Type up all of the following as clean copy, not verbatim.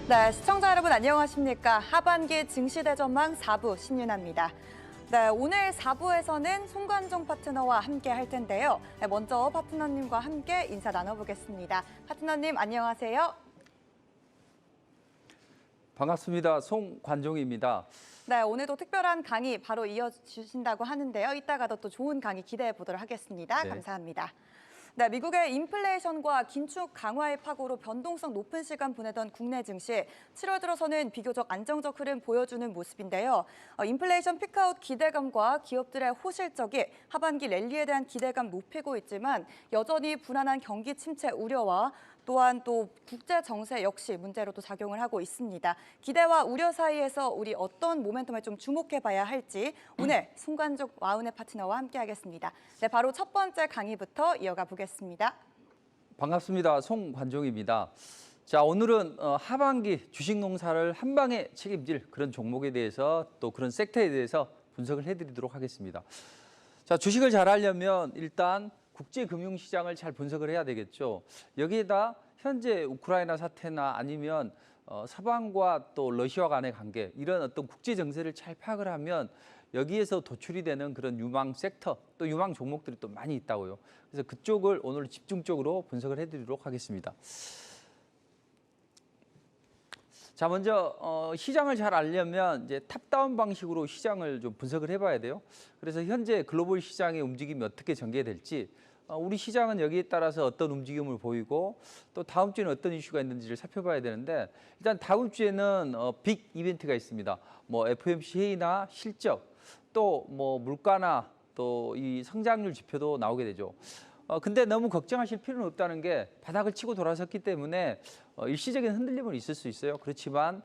네, 시청자 여러분 안녕하십니까? 하반기 증시대전망 4부 신윤아입니다. 네, 오늘 4부에서는 송관종 파트너와 함께 할 텐데요. 네, 먼저 파트너님과 함께 인사 나눠보겠습니다. 파트너님 안녕하세요. 반갑습니다. 송관종입니다. 네, 오늘도 특별한 강의 바로 이어주신다고 하는데요. 이따가도 또 좋은 강의 기대해 보도록 하겠습니다. 네. 감사합니다. 네, 미국의 인플레이션과 긴축 강화의 파고로 변동성 높은 시간 보내던 국내 증시, 7월 들어서는 비교적 안정적 흐름 보여주는 모습인데요. 인플레이션 피크아웃 기대감과 기업들의 호실적이 하반기 랠리에 대한 기대감 높이고 있지만 여전히 불안한 경기 침체 우려와 또한 또 국제 정세 역시 문제로 또 작용을 하고 있습니다. 기대와 우려 사이에서 우리 어떤 모멘텀에 좀 주목해봐야 할지 오늘 송관종 와운의 파트너와 함께하겠습니다. 네, 바로 첫 번째 강의부터 이어가 보겠습니다. 반갑습니다. 송관종입니다. 자, 오늘은 하반기 주식 농사를 한 방에 책임질 그런 종목에 대해서 또 그런 섹터에 대해서 분석을 해드리도록 하겠습니다. 자, 주식을 잘 하려면 일단 국제금융시장을 잘 분석을 해야 되겠죠. 여기에다 현재 우크라이나 사태나 아니면 서방과 또 러시아 간의 관계 이런 어떤 국제 정세를 잘 파악을 하면 여기에서 도출이 되는 그런 유망 섹터 또 유망 종목들이 또 많이 있다고요. 그래서 그쪽을 오늘 집중적으로 분석을 해드리도록 하겠습니다. 자, 먼저 시장을 잘 알려면 이제 탑다운 방식으로 시장을 좀 분석을 해봐야 돼요. 그래서 현재 글로벌 시장의 움직임이 어떻게 전개될지, 우리 시장은 여기에 따라서 어떤 움직임을 보이고 또 다음 주에는 어떤 이슈가 있는지를 살펴봐야 되는데, 일단 다음 주에는 빅 이벤트가 있습니다. 뭐 FOMC 회의나 실적, 또 뭐 물가나 또 이 성장률 지표도 나오게 되죠. 근데 너무 걱정하실 필요는 없다는 게 바닥을 치고 돌아섰기 때문에 일시적인 흔들림은 있을 수 있어요. 그렇지만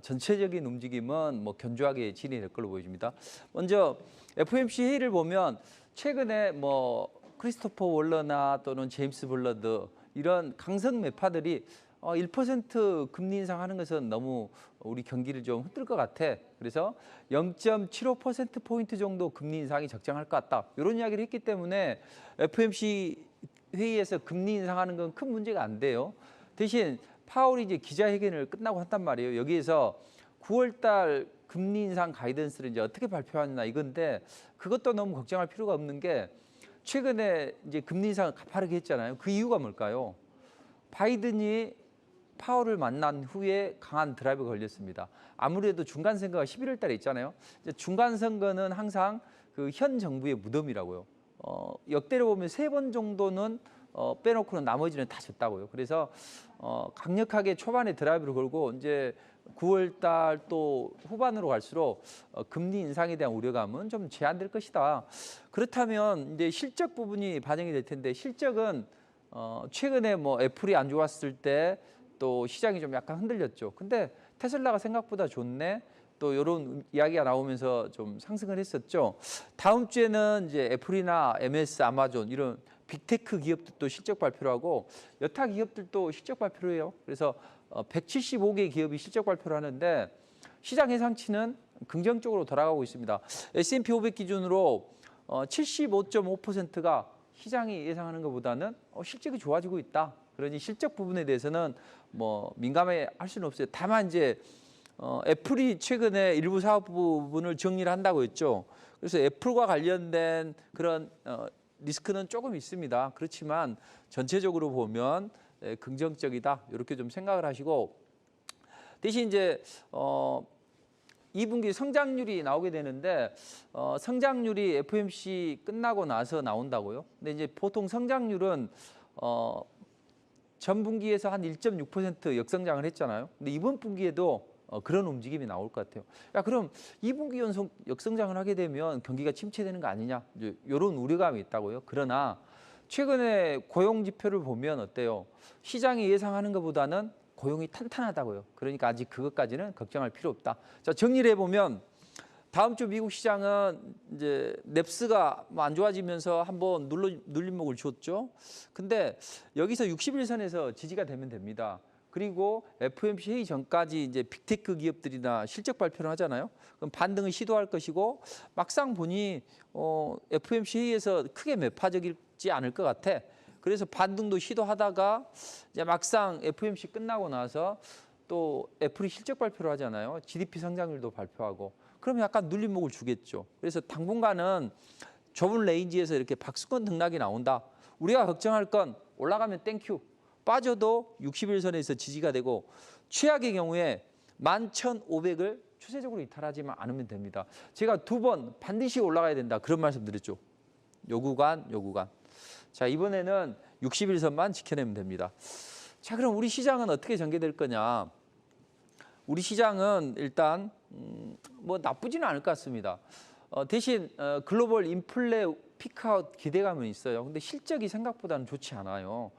전체적인 움직임은 뭐 견조하게 진행될 걸로 보여집니다. 먼저 FOMC 회의를 보면 최근에 뭐 크리스토퍼 월러나 또는 제임스 블러드 이런 강성 매파들이 1% 금리 인상하는 것은 너무 우리 경기를 좀 흔들 것 같아. 그래서 0.75%포인트 정도 금리 인상이 적정할 것 같다. 이런 이야기를 했기 때문에 FOMC 회의에서 금리 인상하는 건 큰 문제가 안 돼요. 대신 파월이 이제 기자회견을 끝나고 한단 말이에요. 여기에서 9월 달 금리 인상 가이던스를 이제 어떻게 발표하느냐 이건데, 그것도 너무 걱정할 필요가 없는 게 최근에 이제 금리 인상을 가파르게 했잖아요. 그 이유가 뭘까요? 바이든이 파월을 만난 후에 강한 드라이브가 걸렸습니다. 아무래도 중간 선거가 11월 달에 있잖아요. 이제 중간 선거는 항상 그 현 정부의 무덤이라고요. 역대로 보면 3번 정도는 빼놓고는 나머지는 다 졌다고요. 그래서 강력하게 초반에 드라이브를 걸고 이제 9월 달 또 후반으로 갈수록 금리 인상에 대한 우려감은 좀 제한될 것이다. 그렇다면 이제 실적 부분이 반영이 될 텐데, 실적은 최근에 뭐 애플이 안 좋았을 때 또 시장이 좀 약간 흔들렸죠. 근데 테슬라가 생각보다 좋네. 또 이런 이야기가 나오면서 좀 상승을 했었죠. 다음 주에는 이제 애플이나 MS, 아마존 이런 빅테크 기업들도 실적 발표를 하고 여타 기업들도 실적 발표를 해요. 그래서 175개 기업이 실적 발표를 하는데 시장 예상치는 긍정적으로 돌아가고 있습니다. S&P 500 기준으로 75.5%가 시장이 예상하는 것보다는 실적이 좋아지고 있다. 그러니 실적 부분에 대해서는 뭐 민감해 할 수는 없어요. 다만 이제 애플이 최근에 일부 사업 부분을 정리를 한다고 했죠. 그래서 애플과 관련된 그런 리스크는 조금 있습니다. 그렇지만 전체적으로 보면 긍정적이다. 이렇게 좀 생각을 하시고, 대신 이제 2분기 성장률이 나오게 되는데 성장률이 FOMC 끝나고 나서 나온다고요. 근데 이제 보통 성장률은 전 분기에서 한 1.6% 역성장을 했잖아요. 근데 이번 분기에도 그런 움직임이 나올 것 같아요. 야, 그럼 2분기 연속 역성장을 하게 되면 경기가 침체되는 거 아니냐? 이런 우려감이 있다고요. 그러나 최근에 고용 지표를 보면 어때요? 시장이 예상하는 것보다는 고용이 탄탄하다고요. 그러니까 아직 그것까지는 걱정할 필요 없다. 자, 정리를 해보면 다음 주 미국 시장은 이제 넵스가 안 좋아지면서 한번 눌림목을 줬죠. 근데 여기서 61선에서 지지가 되면 됩니다. 그리고 FOMC 회의 전까지 이제 빅테크 기업들이나 실적 발표를 하잖아요. 그럼 반등을 시도할 것이고, 막상 보니 FOMC 회의에서 크게 매파적이지 않을 것 같아. 그래서 반등도 시도하다가 이제 막상 FOMC 끝나고 나서 또 애플이 실적 발표를 하잖아요. GDP 성장률도 발표하고. 그러면 약간 눌림목을 주겠죠. 그래서 당분간은 좁은 레인지에서 이렇게 박스권 등락이 나온다. 우리가 걱정할 건 올라가면 땡큐. 빠져도 60일선에서 지지가 되고 최악의 경우에 11,500을 추세적으로 이탈하지만 않으면 됩니다. 제가 2번 반드시 올라가야 된다. 그런 말씀 드렸죠. 요 구간. 자, 이번에는 60일선만 지켜내면 됩니다. 자, 그럼 우리 시장은 어떻게 전개될 거냐? 우리 시장은 일단 뭐 나쁘지는 않을 것 같습니다. 대신 글로벌 인플레 피크아웃 기대감은 있어요. 근데 실적이 생각보다는 좋지 않아요.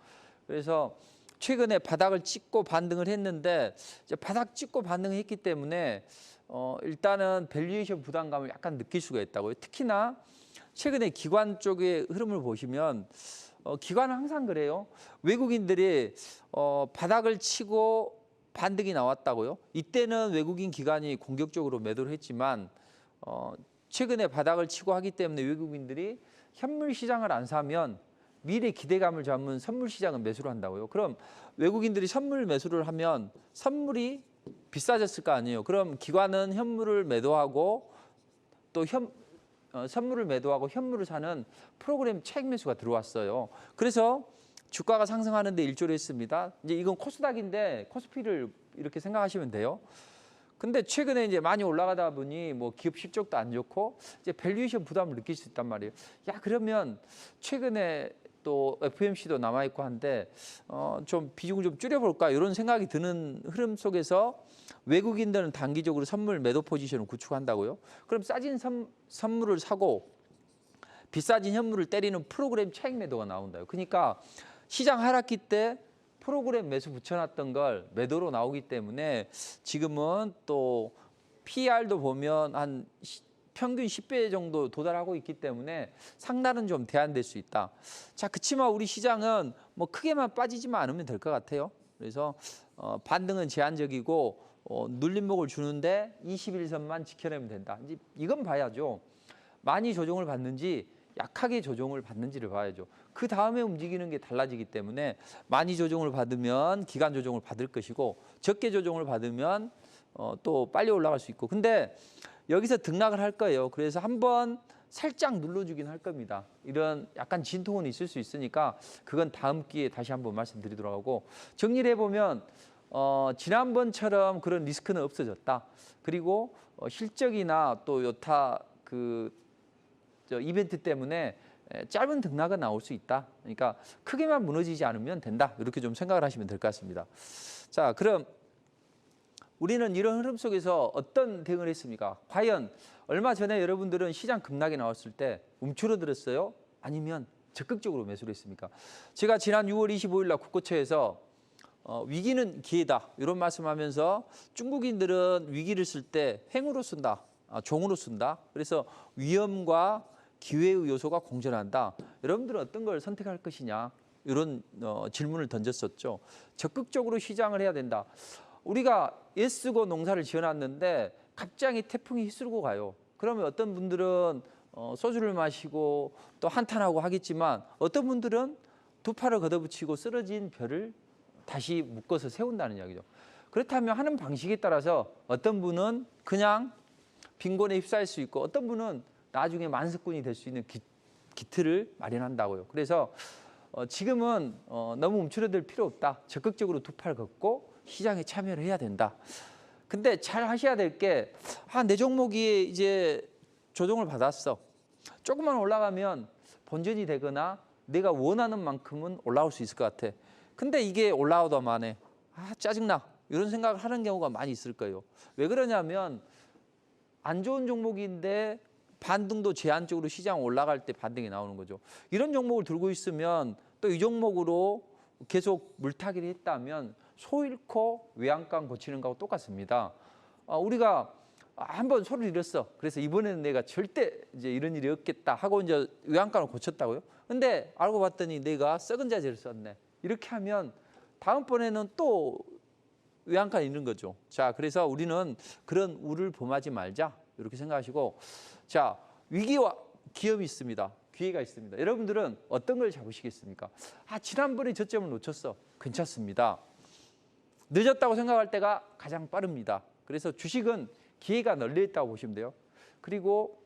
그래서 최근에 바닥을 찍고 반등을 했는데 이제 바닥 찍고 반등했기 때문에 일단은 밸류에이션 부담감을 약간 느낄 수가 있다고요. 특히나 최근에 기관 쪽의 흐름을 보시면 기관은 항상 그래요. 외국인들이 바닥을 치고 반등이 나왔다고요. 이때는 외국인 기관이 공격적으로 매도를 했지만 최근에 바닥을 치고 하기 때문에 외국인들이 현물 시장을 안 사면 미래 기대감을 잡는 선물 시장은 매수를 한다고요. 그럼 외국인들이 선물 매수를 하면 선물이 비싸졌을 거 아니에요. 그럼 기관은 현물을 매도하고 또 선물을 매도하고 현물을 사는 프로그램 차익 매수가 들어왔어요. 그래서 주가가 상승하는 데 일조를 했습니다. 이제 이건 코스닥인데 코스피를 이렇게 생각하시면 돼요. 근데 최근에 이제 많이 올라가다 보니 뭐 기업 실적도 안 좋고 이제 밸류에이션 부담을 느낄 수 있단 말이에요. 야, 그러면 최근에 또 FMC도 남아 있고 한데 좀 비중을 좀 줄여볼까 이런 생각이 드는 흐름 속에서 외국인들은 단기적으로 선물 매도 포지션을 구축한다고요. 그럼 싸진 선물을 사고 비싸진 현물을 때리는 프로그램 차익 매도가 나온다요. 그러니까 시장 하락기 때 프로그램 매수 붙여놨던 걸 매도로 나오기 때문에 지금은 또 PR도 보면 한 평균 10배 정도 도달하고 있기 때문에 상단은 좀 대안될 수 있다. 자, 그치만 우리 시장은 뭐 크게만 빠지지만 않으면 될 것 같아요. 그래서 반등은 제한적이고 눌림목을 주는데 21선만 지켜내면 된다. 이제 이건 봐야죠. 많이 조정을 받는지 약하게 조정을 받는지를 봐야죠. 그 다음에 움직이는 게 달라지기 때문에 많이 조정을 받으면 기간 조정을 받을 것이고 적게 조정을 받으면 또 빨리 올라갈 수 있고. 근데 여기서 등락을 할 거예요. 그래서 한번 살짝 눌러주긴 할 겁니다. 이런 약간 진통은 있을 수 있으니까 그건 다음 기회에 다시 한번 말씀드리도록 하고, 정리를 해보면 지난번처럼 그런 리스크는 없어졌다. 그리고 실적이나 또 여타 이벤트 때문에 짧은 등락은 나올 수 있다. 그러니까 크게만 무너지지 않으면 된다. 이렇게 좀 생각을 하시면 될 것 같습니다. 자, 그럼 우리는 이런 흐름 속에서 어떤 대응을 했습니까? 과연 얼마 전에 여러분들은 시장 급락이 나왔을 때 움츠러들었어요? 아니면 적극적으로 매수를 했습니까? 제가 지난 6월 25일 날 국고처에서 위기는 기회다 이런 말씀하면서 중국인들은 위기를 쓸 때 횡으로 쓴다, 종으로 쓴다. 그래서 위험과 기회의 요소가 공존한다. 여러분들은 어떤 걸 선택할 것이냐 이런 질문을 던졌었죠. 적극적으로 시장을 해야 된다. 우리가 애쓰고 농사를 지어놨는데 갑자기 태풍이 휩쓸고 가요. 그러면 어떤 분들은 소주를 마시고 또 한탄하고 하겠지만 어떤 분들은 두 팔을 걷어붙이고 쓰러진 벼를 다시 묶어서 세운다는 이야기죠. 그렇다면 하는 방식에 따라서 어떤 분은 그냥 빈곤에 휩싸일 수 있고 어떤 분은 나중에 만석군이 될 수 있는 기틀을 마련한다고요. 그래서 지금은 너무 움츠러들 필요 없다. 적극적으로 두 팔 걷고 시장에 참여를 해야 된다. 근데 잘 하셔야 될 게 내 종목이 이제 조정을 받았어. 조금만 올라가면 본전이 되거나 내가 원하는 만큼은 올라올 수 있을 것 같아. 근데 이게 올라오더만 해. 짜증나. 이런 생각을 하는 경우가 많이 있을 거예요. 왜 그러냐면 안 좋은 종목인데 반등도 제한적으로 시장 올라갈 때 반등이 나오는 거죠. 이런 종목을 들고 있으면 또 이 종목으로 계속 물타기를 했다면 소 잃고 외양간 고치는 거하고 똑같습니다. 우리가 한번 소를 잃었어. 그래서 이번에는 내가 절대 이제 이런 일이 없겠다 하고 이제 외양간을 고쳤다고요. 근데 알고 봤더니 내가 썩은 자재를 썼네. 이렇게 하면 다음번에는 또 외양간 잃는 거죠. 자, 그래서 우리는 그런 우를 범하지 말자 이렇게 생각하시고, 자, 위기와 기업이 있습니다. 기회가 있습니다. 여러분들은 어떤 걸 잡으시겠습니까? 지난번에 저점을 놓쳤어. 괜찮습니다. 늦었다고 생각할 때가 가장 빠릅니다. 그래서 주식은 기회가 널려 있다고 보시면 돼요. 그리고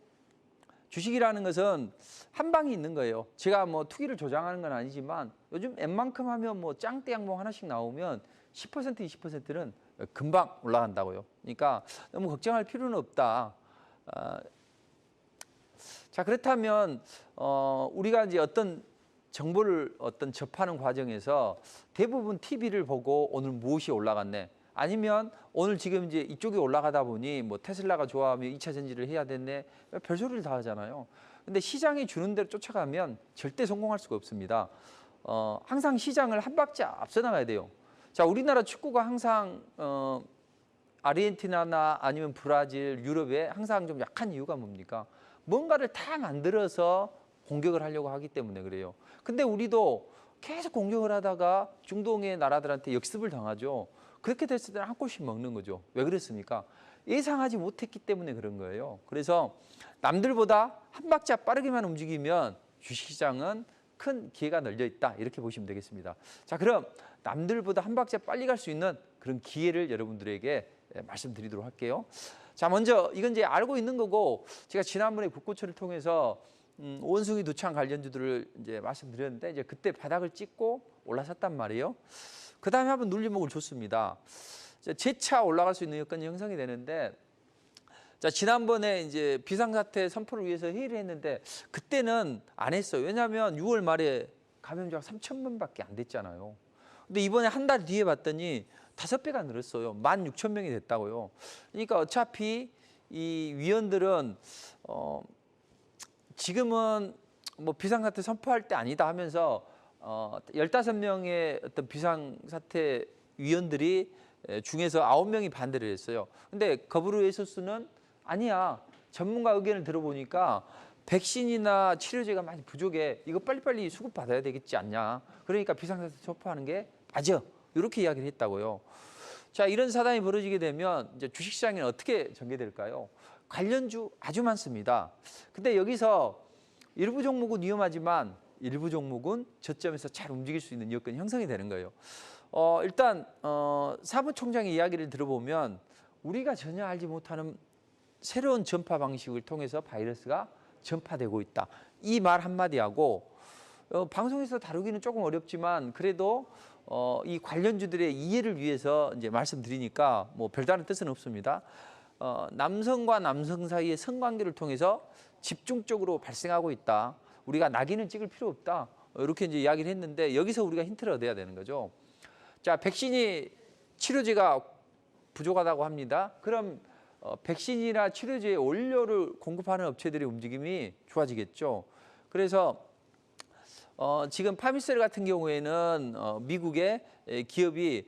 주식이라는 것은 한 방이 있는 거예요. 제가 뭐 투기를 조장하는 건 아니지만 요즘 웬만큼 하면 뭐 짱대 양봉 하나씩 나오면 10% 20%는 금방 올라간다고요. 그러니까 너무 걱정할 필요는 없다. 자, 그렇다면 우리가 이제 어떤 정보를 접하는 과정에서 대부분 TV를 보고 오늘 무엇이 올라갔네. 아니면 오늘 지금 이제 이쪽이 올라가다 보니 뭐 테슬라가 좋아하면 2차 전지를 해야 됐네. 별소리를 다 하잖아요. 근데 시장이 주는 대로 쫓아가면 절대 성공할 수가 없습니다. 항상 시장을 한 박자 앞서 나가야 돼요. 자, 우리나라 축구가 항상 아르헨티나나 아니면 브라질, 유럽에 항상 좀 약한 이유가 뭡니까? 뭔가를 다 만들어서 공격을 하려고 하기 때문에 그래요. 근데 우리도 계속 공격을 하다가 중동의 나라들한테 역습을 당하죠. 그렇게 됐을 때는 한 골씩 먹는 거죠. 왜 그랬습니까? 예상하지 못했기 때문에 그런 거예요. 그래서 남들보다 한 박자 빠르게만 움직이면 주식시장은 큰 기회가 널려 있다. 이렇게 보시면 되겠습니다. 자, 그럼 남들보다 한 박자 빨리 갈 수 있는 그런 기회를 여러분들에게 말씀드리도록 할게요. 자, 먼저 이건 이제 알고 있는 거고 제가 지난번에 국고초를 통해서 원숭이 두창 관련주들을 이제 말씀드렸는데 이제 그때 바닥을 찍고 올라섰단 말이에요. 그 다음에 한번 눌림목을 줬습니다. 재차 올라갈 수 있는 여건이 형성이 되는데, 자, 지난번에 이제 비상사태 선포를 위해서 회의를 했는데 그때는 안 했어요. 왜냐하면 6월 말에 감염자가 3,000명밖에 안 됐잖아요. 근데 이번에 한 달 뒤에 봤더니 5배가 늘었어요. 16,000명이 됐다고요. 그러니까 어차피 이 위원들은 지금은 뭐 비상사태 선포할 때 아니다 하면서 15명의 어떤 비상사태 위원들이 중에서 9명이 반대를 했어요. 근데 거브르에서스는 아니야. 전문가 의견을 들어보니까 백신이나 치료제가 많이 부족해. 이거 빨리빨리 수급받아야 되겠지 않냐. 그러니까 비상사태 선포하는 게 맞아. 이렇게 이야기를 했다고요. 자, 이런 사단이 벌어지게 되면 이제 주식시장에는 어떻게 전개될까요? 관련주 아주 많습니다. 근데 여기서 일부 종목은 위험하지만 일부 종목은 저점에서 잘 움직일 수 있는 여건이 형성이 되는 거예요. 일단 사무총장의 이야기를 들어보면 우리가 전혀 알지 못하는 새로운 전파 방식을 통해서 바이러스가 전파되고 있다. 이 말 한마디하고 방송에서 다루기는 조금 어렵지만 그래도 이 관련주들의 이해를 위해서 이제 말씀드리니까 뭐 별다른 뜻은 없습니다. 남성과 남성 사이의 성관계를 통해서 집중적으로 발생하고 있다. 우리가 낙인을 찍을 필요 없다. 이렇게 이제 이야기를 했는데 여기서 우리가 힌트를 얻어야 되는 거죠. 자, 백신이 치료제가 부족하다고 합니다. 그럼 백신이나 치료제의 원료를 공급하는 업체들의 움직임이 좋아지겠죠. 그래서 지금 파미셀 같은 경우에는 미국의 기업이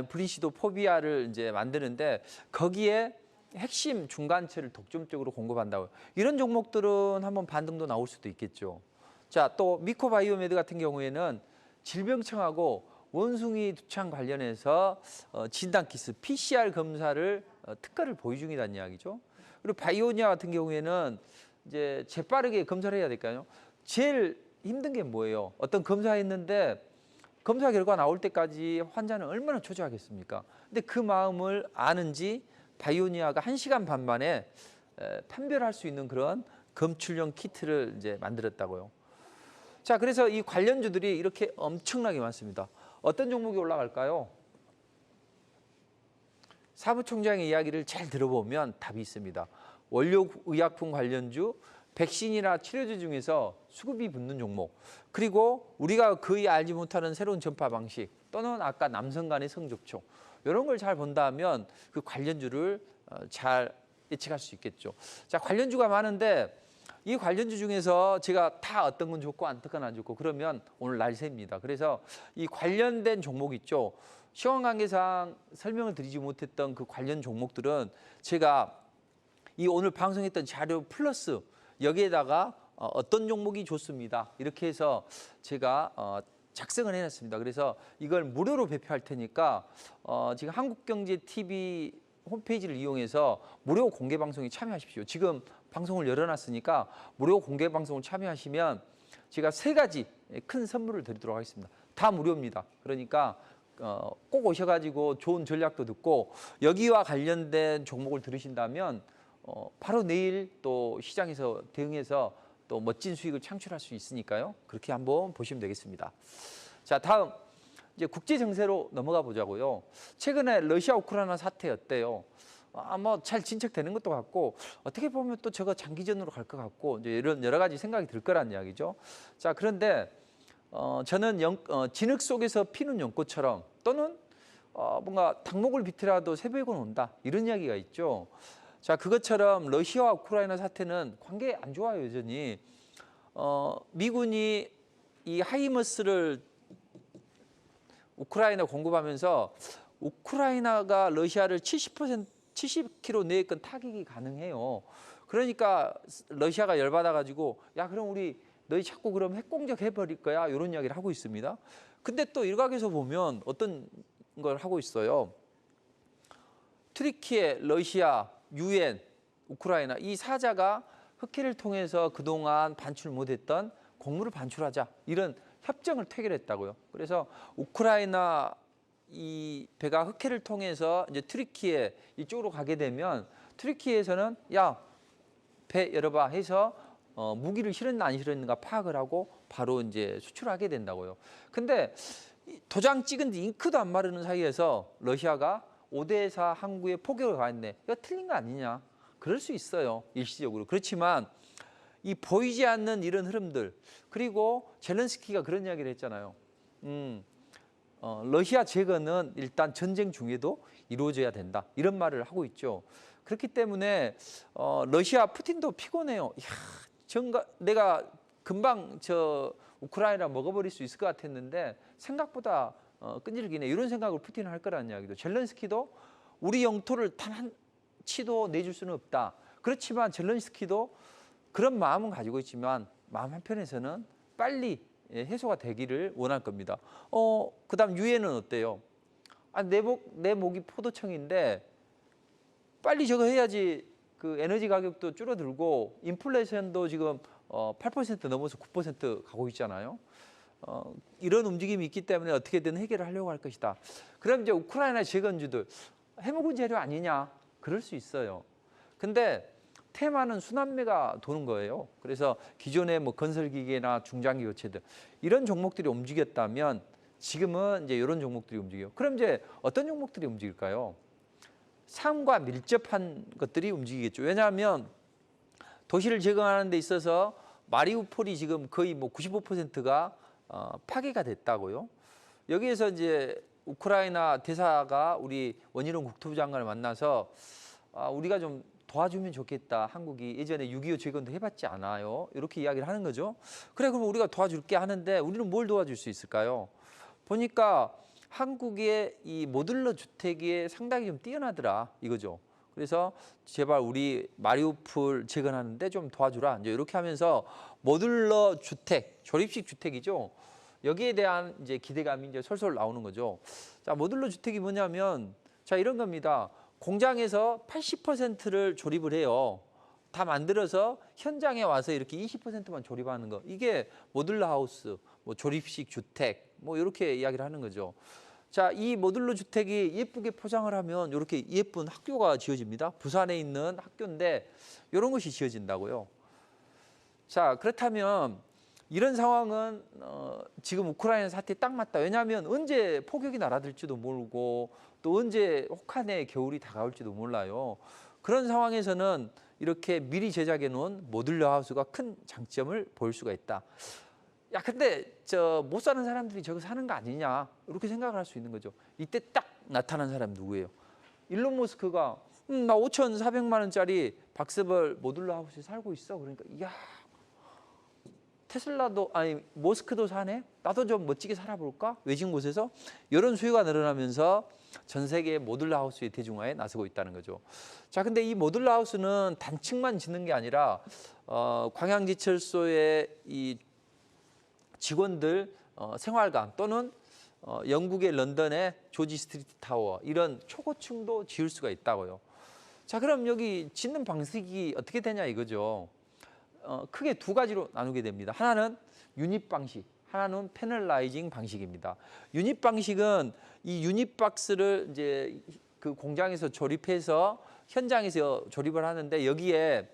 브리시도포비아를 이제 만드는데 거기에 핵심 중간체를 독점적으로 공급한다고요. 이런 종목들은 한번 반등도 나올 수도 있겠죠. 자, 또 미코바이오메드 같은 경우에는 질병청하고 원숭이 두창 관련해서 진단키트 PCR 검사를 특허를 보유 중이라는 이야기죠. 그리고 바이오니아 같은 경우에는 이제 재빠르게 검사를 해야 될까요? 제일 힘든 게 뭐예요? 어떤 검사했는데 검사 결과 나올 때까지 환자는 얼마나 초조하겠습니까? 근데 그 마음을 아는지 바이오니아가 1시간 반 만에 판별할 수 있는 그런 검출용 키트를 이제 만들었다고요. 자, 그래서 이 관련주들이 이렇게 엄청나게 많습니다. 어떤 종목이 올라갈까요? 사무총장의 이야기를 잘 들어보면 답이 있습니다. 원료의약품 관련주, 백신이나 치료제 중에서 수급이 붙는 종목, 그리고 우리가 거의 알지 못하는 새로운 전파 방식 또는 아까 남성 간의 성접촉, 이런 걸 잘 본다면 그 관련주를 잘 예측할 수 있겠죠. 자, 관련주가 많은데 이 관련주 중에서 제가 다 어떤 건 좋고 어떤 건 안 좋고 그러면 오늘 날새입니다. 그래서 이 관련된 종목 있죠. 시간 관계상 설명을 드리지 못했던 그 관련 종목들은 제가 이 오늘 방송했던 자료 플러스 여기에다가 어떤 종목이 좋습니다. 이렇게 해서 제가 작성을 해놨습니다. 그래서 이걸 무료로 배포할 테니까 지금 한국경제TV 홈페이지를 이용해서 무료 공개 방송에 참여하십시오. 지금 방송을 열어놨으니까 무료 공개 방송을 참여하시면 제가 3가지 큰 선물을 드리도록 하겠습니다. 다 무료입니다. 그러니까 꼭 오셔가지고 좋은 전략도 듣고 여기와 관련된 종목을 들으신다면 바로 내일 또 시장에서 대응해서 또 멋진 수익을 창출할 수 있으니까요. 그렇게 한번 보시면 되겠습니다. 자, 다음 이제 국제 정세로 넘어가 보자고요. 최근에 러시아 우크라이나 사태 어때요? 뭐 잘 진척되는 것도 같고 어떻게 보면 또 저거 장기전으로 갈 것 같고 이제 이런 여러 가지 생각이 들 거란 이야기죠. 자, 그런데 저는 진흙 속에서 피는 연꽃처럼 또는 뭔가 닭목을 비틀어도 새벽은 온다 이런 이야기가 있죠. 자, 그것처럼 러시아와 우크라이나 사태는 관계 안 좋아요, 여전히. 미군이 이 하이머스를 우크라이나 공급하면서 우크라이나가 러시아를 70km 내외권 타격이 가능해요. 그러니까 러시아가 열받아 가지고 야, 그럼 우리 너희 자꾸 그럼 핵공격 해버릴 거야 이런 이야기를 하고 있습니다. 근데 또 일각에서 보면 어떤 걸 하고 있어요. 튀르키예, 러시아, 유엔, 우크라이나 이 사자가 흑해를 통해서 그동안 반출 못했던 곡물을 반출하자 이런 협정을 체결했다고요. 그래서 우크라이나 이 배가 흑해를 통해서 이제 튀르키예 이쪽으로 가게 되면 튀르키예에서는 야, 배 열어봐 해서 무기를 실었나 안 실었는가 파악을 하고 바로 이제 수출하게 된다고요. 근데 도장 찍은 지 잉크도 안 마르는 사이에서 러시아가 오데사 항구에 포격을 가했네. 이거 틀린 거 아니냐? 그럴 수 있어요, 일시적으로. 그렇지만 이 보이지 않는 이런 흐름들, 그리고 젤렌스키가 그런 이야기를 했잖아요. 러시아 제거는 일단 전쟁 중에도 이루어져야 된다 이런 말을 하고 있죠. 그렇기 때문에 러시아 푸틴도 피곤해요. 내가 금방 저 우크라이나 먹어버릴 수 있을 것 같았는데 생각보다 끈질기네 이런 생각을 푸틴은 할 거라는 이야기도. 젤렌스키도 우리 영토를 단 한 치도 내줄 수는 없다. 그렇지만 젤렌스키도 그런 마음은 가지고 있지만 마음 한편에서는 빨리 해소가 되기를 원할 겁니다. 그다음 유엔은 어때요? 내 목이 포도청인데 빨리 저거 해야지 그 에너지 가격도 줄어들고 인플레이션도 지금 8% 넘어서 9% 가고 있잖아요. 이런 움직임이 있기 때문에 어떻게든 해결을 하려고 할 것이다. 그럼 이제 우크라이나 재건주들 해묵은 재료 아니냐? 그럴 수 있어요. 근데 테마는 순환매가 도는 거예요. 그래서 기존의 뭐 건설기계나 중장기 교체들 이런 종목들이 움직였다면 지금은 이제 이런 종목들이 움직여요. 그럼 이제 어떤 종목들이 움직일까요? 삶과 밀접한 것들이 움직이겠죠. 왜냐하면 도시를 재건하는 데 있어서 마리우폴이 지금 거의 뭐 95%가 파괴가 됐다고요. 여기에서 이제 우크라이나 대사가 우리 원희룡 국토부 장관을 만나서 우리가 좀 도와주면 좋겠다. 한국이 예전에 6.25 재건도 해봤지 않아요. 이렇게 이야기를 하는 거죠. 그래, 그럼 우리가 도와줄게 하는데 우리는 뭘 도와줄 수 있을까요? 보니까 한국의 이 모듈러 주택이 상당히 좀 뛰어나더라 이거죠. 그래서 제발 우리 마리우폴 재건하는데 좀 도와주라. 이제 이렇게 하면서 모듈러 주택, 조립식 주택이죠. 여기에 대한 이제 기대감이 이제 솔솔 나오는 거죠. 자, 모듈러 주택이 뭐냐면 자, 이런 겁니다. 공장에서 80%를 조립을 해요. 다 만들어서 현장에 와서 이렇게 20%만 조립하는 거. 이게 모듈러 하우스, 뭐 조립식 주택, 뭐 이렇게 이야기를 하는 거죠. 자, 이 모듈러 주택이 예쁘게 포장을 하면 이렇게 예쁜 학교가 지어집니다. 부산에 있는 학교인데 이런 것이 지어진다고요. 자, 그렇다면 이런 상황은 지금 우크라이나 사태에 딱 맞다. 왜냐하면 언제 폭격이 날아들지도 모르고 또 언제 혹한의 겨울이 다가올지도 몰라요. 그런 상황에서는 이렇게 미리 제작해 놓은 모듈러 하우스가 큰 장점을 보일 수가 있다. 야, 근데 저 못 사는 사람들이 저거 사는 거 아니냐 이렇게 생각을 할 수 있는 거죠. 이때 딱 나타난 사람 누구예요? 일론 머스크가 나 5,400만 원짜리 박스벌 모듈러 하우스에 살고 있어. 그러니까 이야, 테슬라도 아니 머스크도 사네. 나도 좀 멋지게 살아볼까? 외진 곳에서 이런 수요가 늘어나면서 전 세계 모듈러 하우스의 대중화에 나서고 있다는 거죠. 자, 근데 이 모듈러 하우스는 단층만 짓는 게 아니라 광양지철소의 이 직원들 생활관 또는 영국의 런던의 조지 스트리트 타워 이런 초고층도 지을 수가 있다고요. 자, 그럼 여기 짓는 방식이 어떻게 되냐 이거죠. 크게 두 가지로 나누게 됩니다. 하나는 유닛 방식, 하나는 패널라이징 방식입니다. 유닛 방식은 이 유닛 박스를 이제 그 공장에서 조립해서 현장에서 조립을 하는데 여기에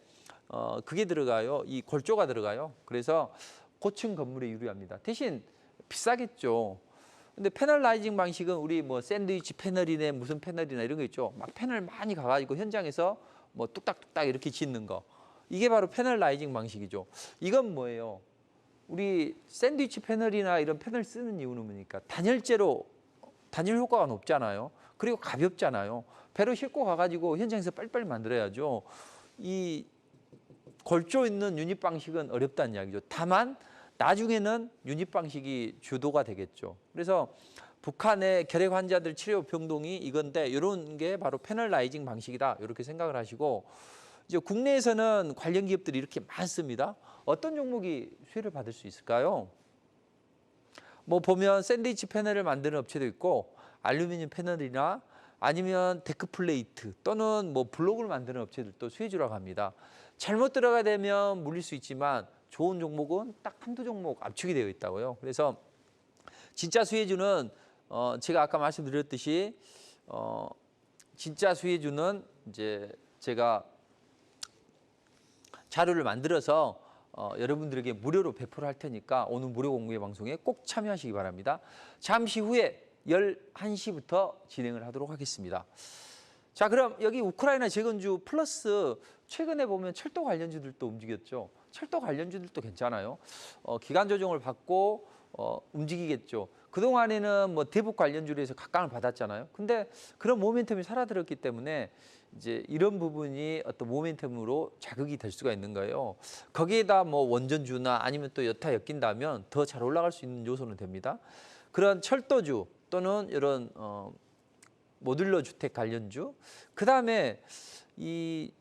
그게 들어가요. 이 골조가 들어가요. 그래서 고층 건물에 유리합니다. 대신 비싸겠죠. 근데 패널라이징 방식은 우리 뭐 샌드위치 패널이네 무슨 패널이나 이런 거 있죠. 막 패널 많이 가가지고 현장에서 뭐 뚝딱뚝딱 이렇게 짓는 거. 이게 바로 패널라이징 방식이죠. 이건 뭐예요? 우리 샌드위치 패널이나 이런 패널 쓰는 이유는 뭡니까? 단열 효과가 높잖아요. 그리고 가볍잖아요. 배로 싣고 가가지고 현장에서 빨리빨리 만들어야죠. 이 골조 있는 유닛 방식은 어렵다는 이야기죠. 다만 나중에는 유닛 방식이 주도가 되겠죠. 그래서 북한의 결핵 환자들 치료 병동이 이건데 이런 게 바로 패널라이징 방식이다. 이렇게 생각을 하시고 이제 국내에서는 관련 기업들이 이렇게 많습니다. 어떤 종목이 수혜를 받을 수 있을까요? 뭐 보면 샌드위치 패널을 만드는 업체도 있고 알루미늄 패널이나 아니면 데크 플레이트 또는 뭐 블록을 만드는 업체들도 수혜주라고 합니다. 잘못 들어가게 되면 물릴 수 있지만 좋은 종목은 딱 한두 종목 압축이 되어 있다고요. 그래서 진짜 수혜주는 제가 아까 말씀드렸듯이 진짜 수혜주는 이제 제가 자료를 만들어서 여러분들에게 무료로 배포를 할 테니까 오늘 무료 공개 방송에 꼭 참여하시기 바랍니다. 잠시 후에 11시부터 진행을 하도록 하겠습니다. 자, 그럼 여기 우크라이나 재건주 플러스 최근에 보면 철도 관련주들도 움직였죠. 철도 관련주들도 괜찮아요. 기간 조정을 받고 움직이겠죠. 그동안에는 뭐 대북 관련주로 해서 각광을 받았잖아요. 근데 그런 모멘텀이 사라들었기 때문에 이제 이런 부분이 어떤 모멘텀으로 자극이 될 수가 있는 거예요. 거기에다 뭐 원전주나 아니면 또 여타 엮인다면 더 잘 올라갈 수 있는 요소는 됩니다. 그런 철도주 또는 이런 모듈러 주택 관련주, 그다음에 이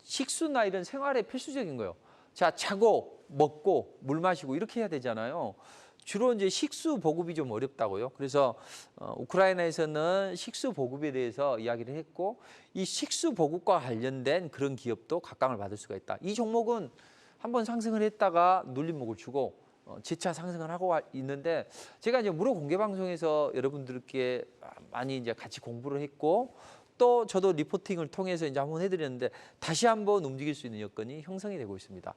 식수나 이런 생활에 필수적인 거요. 자, 자고 먹고 물 마시고 이렇게 해야 되잖아요. 주로 이제 식수 보급이 좀 어렵다고요. 그래서 우크라이나에서는 식수 보급에 대해서 이야기를 했고 이 식수 보급과 관련된 그런 기업도 각광을 받을 수가 있다. 이 종목은 한번 상승을 했다가 눌림목을 주고 재차 상승을 하고 있는데 제가 이제 무료 공개 방송에서 여러분들께 많이 이제 같이 공부를 했고 또 저도 리포팅을 통해서 이제 한번 해드렸는데 다시 한번 움직일 수 있는 여건이 형성이 되고 있습니다.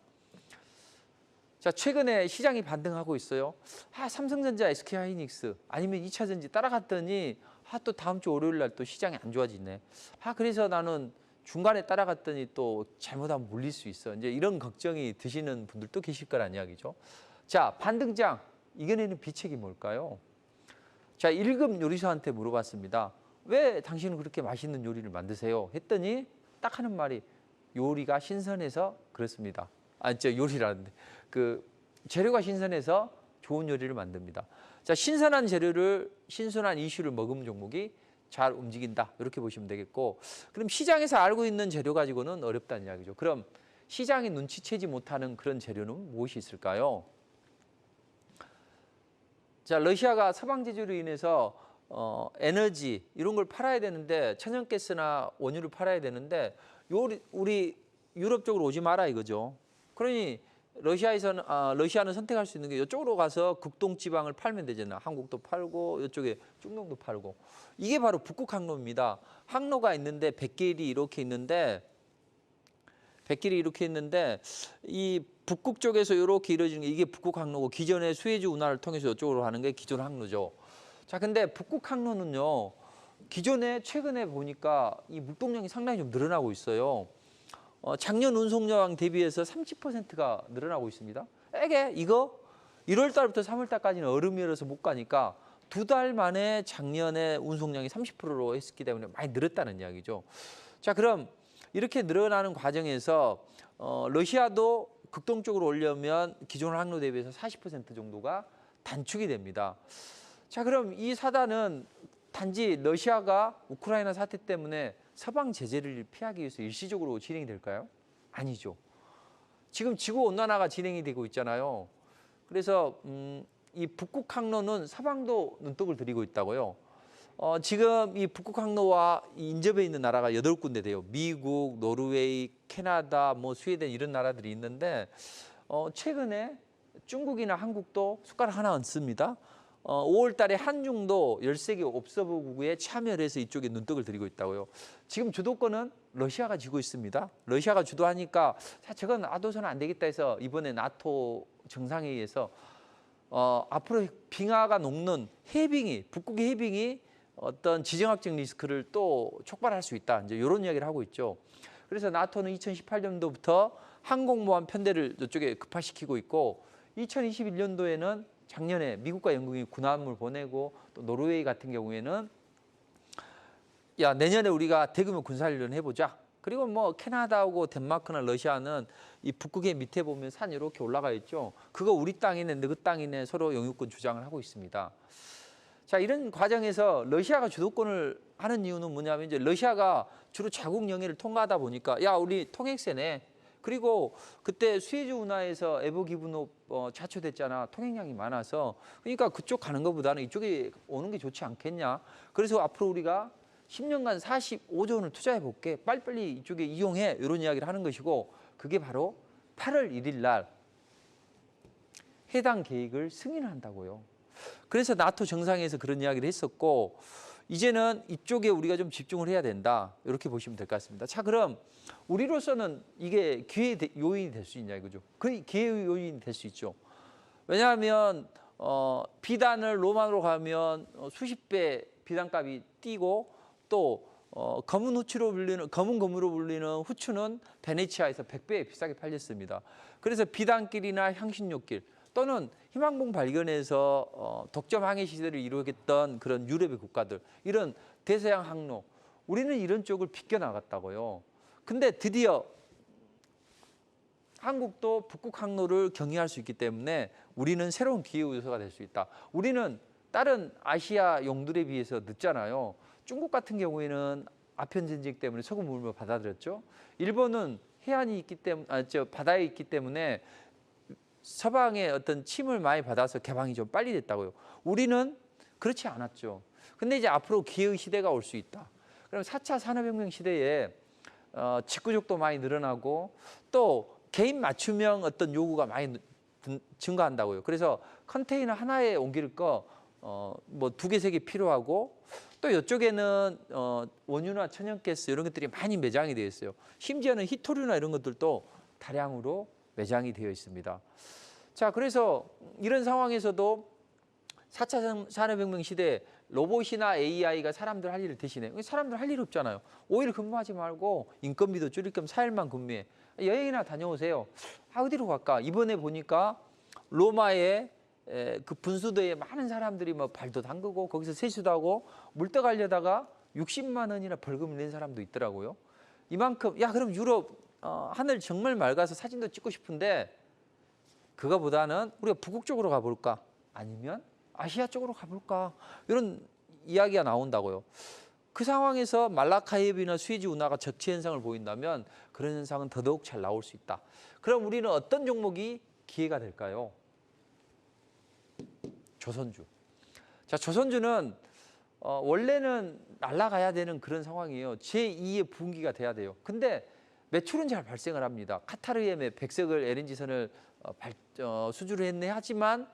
자, 최근에 시장이 반등하고 있어요. 삼성전자, SK하이닉스 아니면 2차전지 따라갔더니 또 다음 주 월요일 날 또 시장이 안 좋아지네. 그래서 나는 중간에 따라갔더니 또 잘못하면 물릴 수 있어. 이제 이런 걱정이 드시는 분들도 계실 거란 이야기죠. 자, 반등장 이겨내는 비책이 뭘까요? 자, 1급 요리사한테 물어봤습니다. 왜 당신은 그렇게 맛있는 요리를 만드세요? 했더니 딱 하는 말이 요리가 신선해서 그렇습니다. 요리라는데 그 재료가 신선해서 좋은 요리를 만듭니다. 자, 신선한 재료를 신선한 이슈를 먹으면 종목이 잘 움직인다. 이렇게 보시면 되겠고, 그럼 시장에서 알고 있는 재료 가지고는 어렵다는 이야기죠. 그럼 시장이 눈치채지 못하는 그런 재료는 무엇이 있을까요? 자, 러시아가 서방 제재로 인해서 에너지 이런 걸 팔아야 되는데 천연가스나 원유를 팔아야 되는데 우리 유럽 쪽으로 오지 마라 이거죠. 그러니 러시아는 선택할 수 있는 게 이쪽으로 가서 극동 지방을 팔면 되잖아요. 한국도 팔고 이쪽에 중동도 팔고. 이게 바로 북극 항로입니다. 항로가 있는데 백길이 이렇게 있는데 이 북극 쪽에서 이렇게 이루어지는 게 이게 북극 항로고 기존의 수에즈 운하를 통해서 이쪽으로 하는 게 기존 항로죠. 자, 근데 북극 항로는요. 기존에 최근에 보니까 이 물동량이 상당히 좀 늘어나고 있어요. 작년 운송량 대비해서 30%가 늘어나고 있습니다. 이거 1월 달부터 3월 달까지는 얼음이 얼어서 못 가니까 2달 만에 작년에 운송량이 30%로 했기 때문에 많이 늘었다는 이야기죠. 자, 그럼 이렇게 늘어나는 과정에서 러시아도 극동 쪽으로 오려면 기존 항로 대비해서 40% 정도가 단축이 됩니다. 자, 그럼 이 사단은 단지 러시아가 우크라이나 사태 때문에 서방 제재를 피하기 위해서 일시적으로 진행이 될까요? 아니죠. 지금 지구온난화가 진행이 되고 있잖아요. 그래서 이 북극 항로는 서방도 눈독을 들이고 있다고요. 지금 이 북극 항로와 인접해 있는 나라가 8군데 돼요. 미국, 노르웨이, 캐나다, 스웨덴 이런 나라들이 있는데 최근에 중국이나 한국도 숟가락 하나 얹습니다. 5월 달에 한중도 13개 옵서버국에 참여를 해서 이쪽에 눈독을 들이고 있다고요. 지금 주도권은 러시아가 쥐고 있습니다. 러시아가 주도하니까 자, 저건 놔둬서는 안 되겠다 해서 이번에 나토 정상회의에서 앞으로 빙하가 녹는 해빙이, 북극의 해빙이 어떤 지정학적 리스크를 또 촉발할 수 있다. 이제 이런 이야기를 하고 있죠. 그래서 나토는 2018년도부터 항공모함 편대를 이쪽에 급파시키고 있고 2021년도에는 작년에 미국과 영국이 군함을 보내고 또 노르웨이 같은 경우에는 야 내년에 우리가 대규모 군사훈련 해보자. 그리고 뭐 캐나다하고 덴마크나 러시아는 이 북극의 밑에 보면 산이 이렇게 올라가 있죠. 그거 우리 땅이네, 너희 땅이네 서로 영유권 주장을 하고 있습니다. 자 이런 과정에서 러시아가 주도권을 하는 이유는 뭐냐면 이제 러시아가 주로 자국 영해를 통과하다 보니까 야 우리 통행세네. 그리고 그때 수에즈 운하에서 에보 기브노 자초됐잖아. 통행량이 많아서. 그러니까 그쪽 가는 것보다는 이쪽에 오는 게 좋지 않겠냐. 그래서 앞으로 우리가 10년간 45조 원을 투자해 볼게. 빨리빨리 이쪽에 이용해. 이런 이야기를 하는 것이고 그게 바로 8월 1일 날 해당 계획을 승인한다고요. 그래서 나토 정상회의에서 그런 이야기를 했었고 이제는 이쪽에 우리가 좀 집중을 해야 된다. 이렇게 보시면 될 것 같습니다. 자, 그럼 우리로서는 이게 기회 요인이 될 수 있냐 이거죠. 그 기회 요인이 될 수 있죠. 왜냐하면 비단을 로만으로 가면 수십 배 비단값이 뛰고 또 검은 후추로 불리는 검은 금으로 불리는 후추는 베네치아에서 100배 비싸게 팔렸습니다. 그래서 비단길이나 향신료길 또는 희망봉 발견해서 독점 항해 시대를 이루겠던 그런 유럽의 국가들 이런 대서양 항로 우리는 이런 쪽을 비껴 나갔다고요. 근데 드디어 한국도 북극 항로를 경유할 수 있기 때문에 우리는 새로운 기회 요소가 될 수 있다. 우리는 다른 아시아 용들에 비해서 늦잖아요. 중국 같은 경우에는 아편 전쟁 때문에 서구 물을 받아들였죠. 일본은 해안이 있기 때문에 바다에 있기 때문에 서방의 어떤 침을 많이 받아서 개방이 좀 빨리 됐다고요. 우리는 그렇지 않았죠. 근데 이제 앞으로 기회의 시대가 올 수 있다. 그럼 4차 산업혁명 시대에 직구족도 많이 늘어나고 또 개인 맞춤형 어떤 요구가 많이 증가한다고요. 그래서 컨테이너 하나에 옮길 거 뭐 2개, 3개 필요하고 또 이쪽에는 원유나 천연가스 이런 것들이 많이 매장이 되어 있어요. 심지어는 히토류나 이런 것들도 다량으로 매장이 되어 있습니다. 자, 그래서 이런 상황에서도 4차 산업혁명 시대에 로봇이나 AI가 사람들 할 일을 대신해. 사람들 할 일 없잖아요. 5일 근무하지 말고 인건비도 줄일 겸 4일만 근무해. 여행이나 다녀오세요. 어디로 갈까? 이번에 보니까 로마의 그 분수대에 많은 사람들이 뭐 발도 담그고 거기서 세수도 하고 물떠 가려다가 60만 원이나 벌금을 낸 사람도 있더라고요. 이만큼 야 그럼 유럽 하늘 정말 맑아서 사진도 찍고 싶은데 그거보다는 우리가 북극 쪽으로 가볼까? 아니면 아시아 쪽으로 가볼까? 이런 이야기가 나온다고요. 그 상황에서 말라카 해협이나 수에즈 운하가 적체 현상을 보인다면 그런 현상은 더더욱 잘 나올 수 있다. 그럼 우리는 어떤 종목이 기회가 될까요? 조선주. 자, 조선주는 원래는 날아가야 되는 그런 상황이에요. 제2의 분기가 돼야 돼요. 근데 매출은 잘 발생을 합니다. 카타르엠에 백색을 LNG선을 수주를 했네 하지만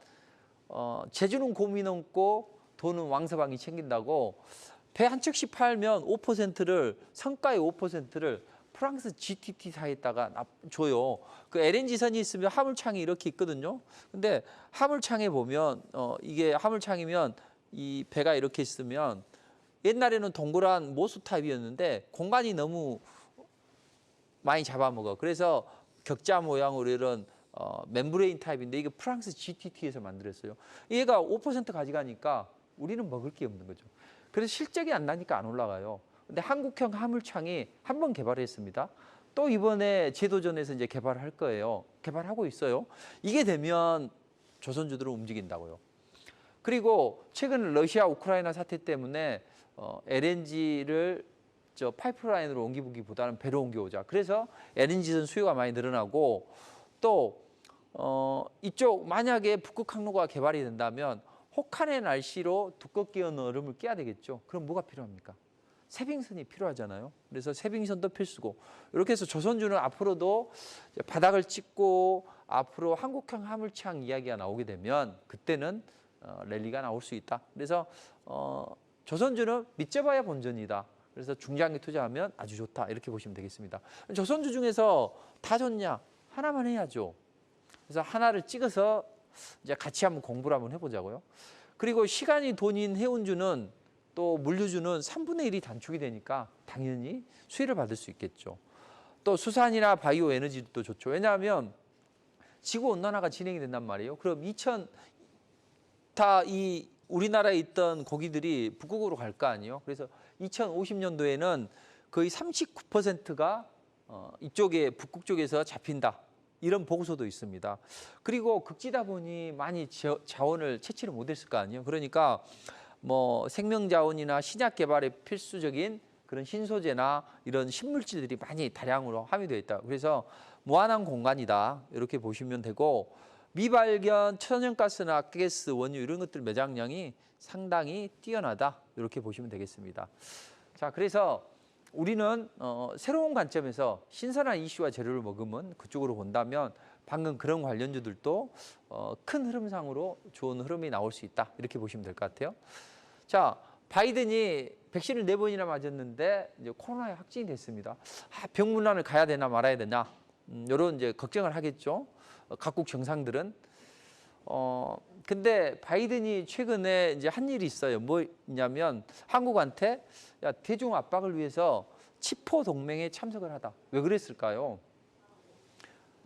제주는 곰이 넘고 돈은 왕서방이 챙긴다고 배 한 척씩 팔면 5%를 성가의 5%를 프랑스 GTT사에다가 줘요. 그 LNG선이 있으면 화물창이 이렇게 있거든요. 근데 화물창에 보면 이게 화물창이면 이 배가 이렇게 있으면 옛날에는 동그란 모수 타입이었는데 공간이 너무 많이 잡아먹어. 그래서 격자 모양으로 이런 멤브레인 타입인데 이게 프랑스 GTT에서 만들었어요. 얘가 5% 가져가니까 우리는 먹을 게 없는 거죠. 그래서 실적이 안 나니까 안 올라가요. 근데 한국형 화물창이 한 번 개발했습니다. 또 이번에 제도전에서 이제 개발을 할 거예요. 개발하고 있어요. 이게 되면 조선주들은 움직인다고요. 그리고 최근 러시아 우크라이나 사태 때문에 LNG를 파이프라인으로 옮기기보다는 배로 옮겨오자. 그래서 LNG선 수요가 많이 늘어나고 또 이쪽 만약에 북극 항로가 개발이 된다면 혹한의 날씨로 두껍게 언 얼음을 깨야 되겠죠. 그럼 뭐가 필요합니까? 세빙선이 필요하잖아요. 그래서 세빙선도 필수고 이렇게 해서 조선주는 앞으로도 바닥을 찍고 앞으로 한국형 화물차항 이야기가 나오게 되면 그때는 랠리가 나올 수 있다. 그래서 조선주는 믿져봐야 본전이다. 그래서 중장기 투자하면 아주 좋다. 이렇게 보시면 되겠습니다. 조선주 중에서 다 좋냐? 하나만 해야죠. 그래서 하나를 찍어서 이제 같이 한번 공부를 한번 해보자고요. 그리고 시간이 돈인 해운주는 또 물류주는 3분의 1이 단축이 되니까 당연히 수혜를 받을 수 있겠죠. 또 수산이나 바이오 에너지도 좋죠. 왜냐하면 지구 온난화가 진행이 된단 말이에요. 그럼 다 이 우리나라에 있던 고기들이 북극으로 갈 거 아니에요. 그래서 2050년도에는 거의 39%가 이쪽에 북극 쪽에서 잡힌다. 이런 보고서도 있습니다. 그리고 극지다 보니 많이 자원을 채취를 못했을 거 아니에요. 그러니까 뭐 생명자원이나 신약 개발에 필수적인 그런 신소재나 이런 신물질들이 많이 다량으로 함유되어 있다. 그래서 무한한 공간이다. 이렇게 보시면 되고 미발견 천연가스나 가스, 원유 이런 것들 매장량이 상당히 뛰어나다. 이렇게 보시면 되겠습니다. 자, 그래서 우리는 새로운 관점에서 신선한 이슈와 재료를 먹으면 그쪽으로 본다면 방금 그런 관련주들도 큰 흐름상으로 좋은 흐름이 나올 수 있다. 이렇게 보시면 될 것 같아요. 자, 바이든이 백신을 4번이나 맞았는데 이제 코로나에 확진이 됐습니다. 병문안을 가야 되나 말아야 되나 이런 이제 걱정을 하겠죠. 각국 정상들은. 근데 바이든이 최근에 이제 한 일이 있어요. 뭐냐면 한국한테 야, 대중 압박을 위해서 치포 동맹에 참석을 하다. 왜 그랬을까요?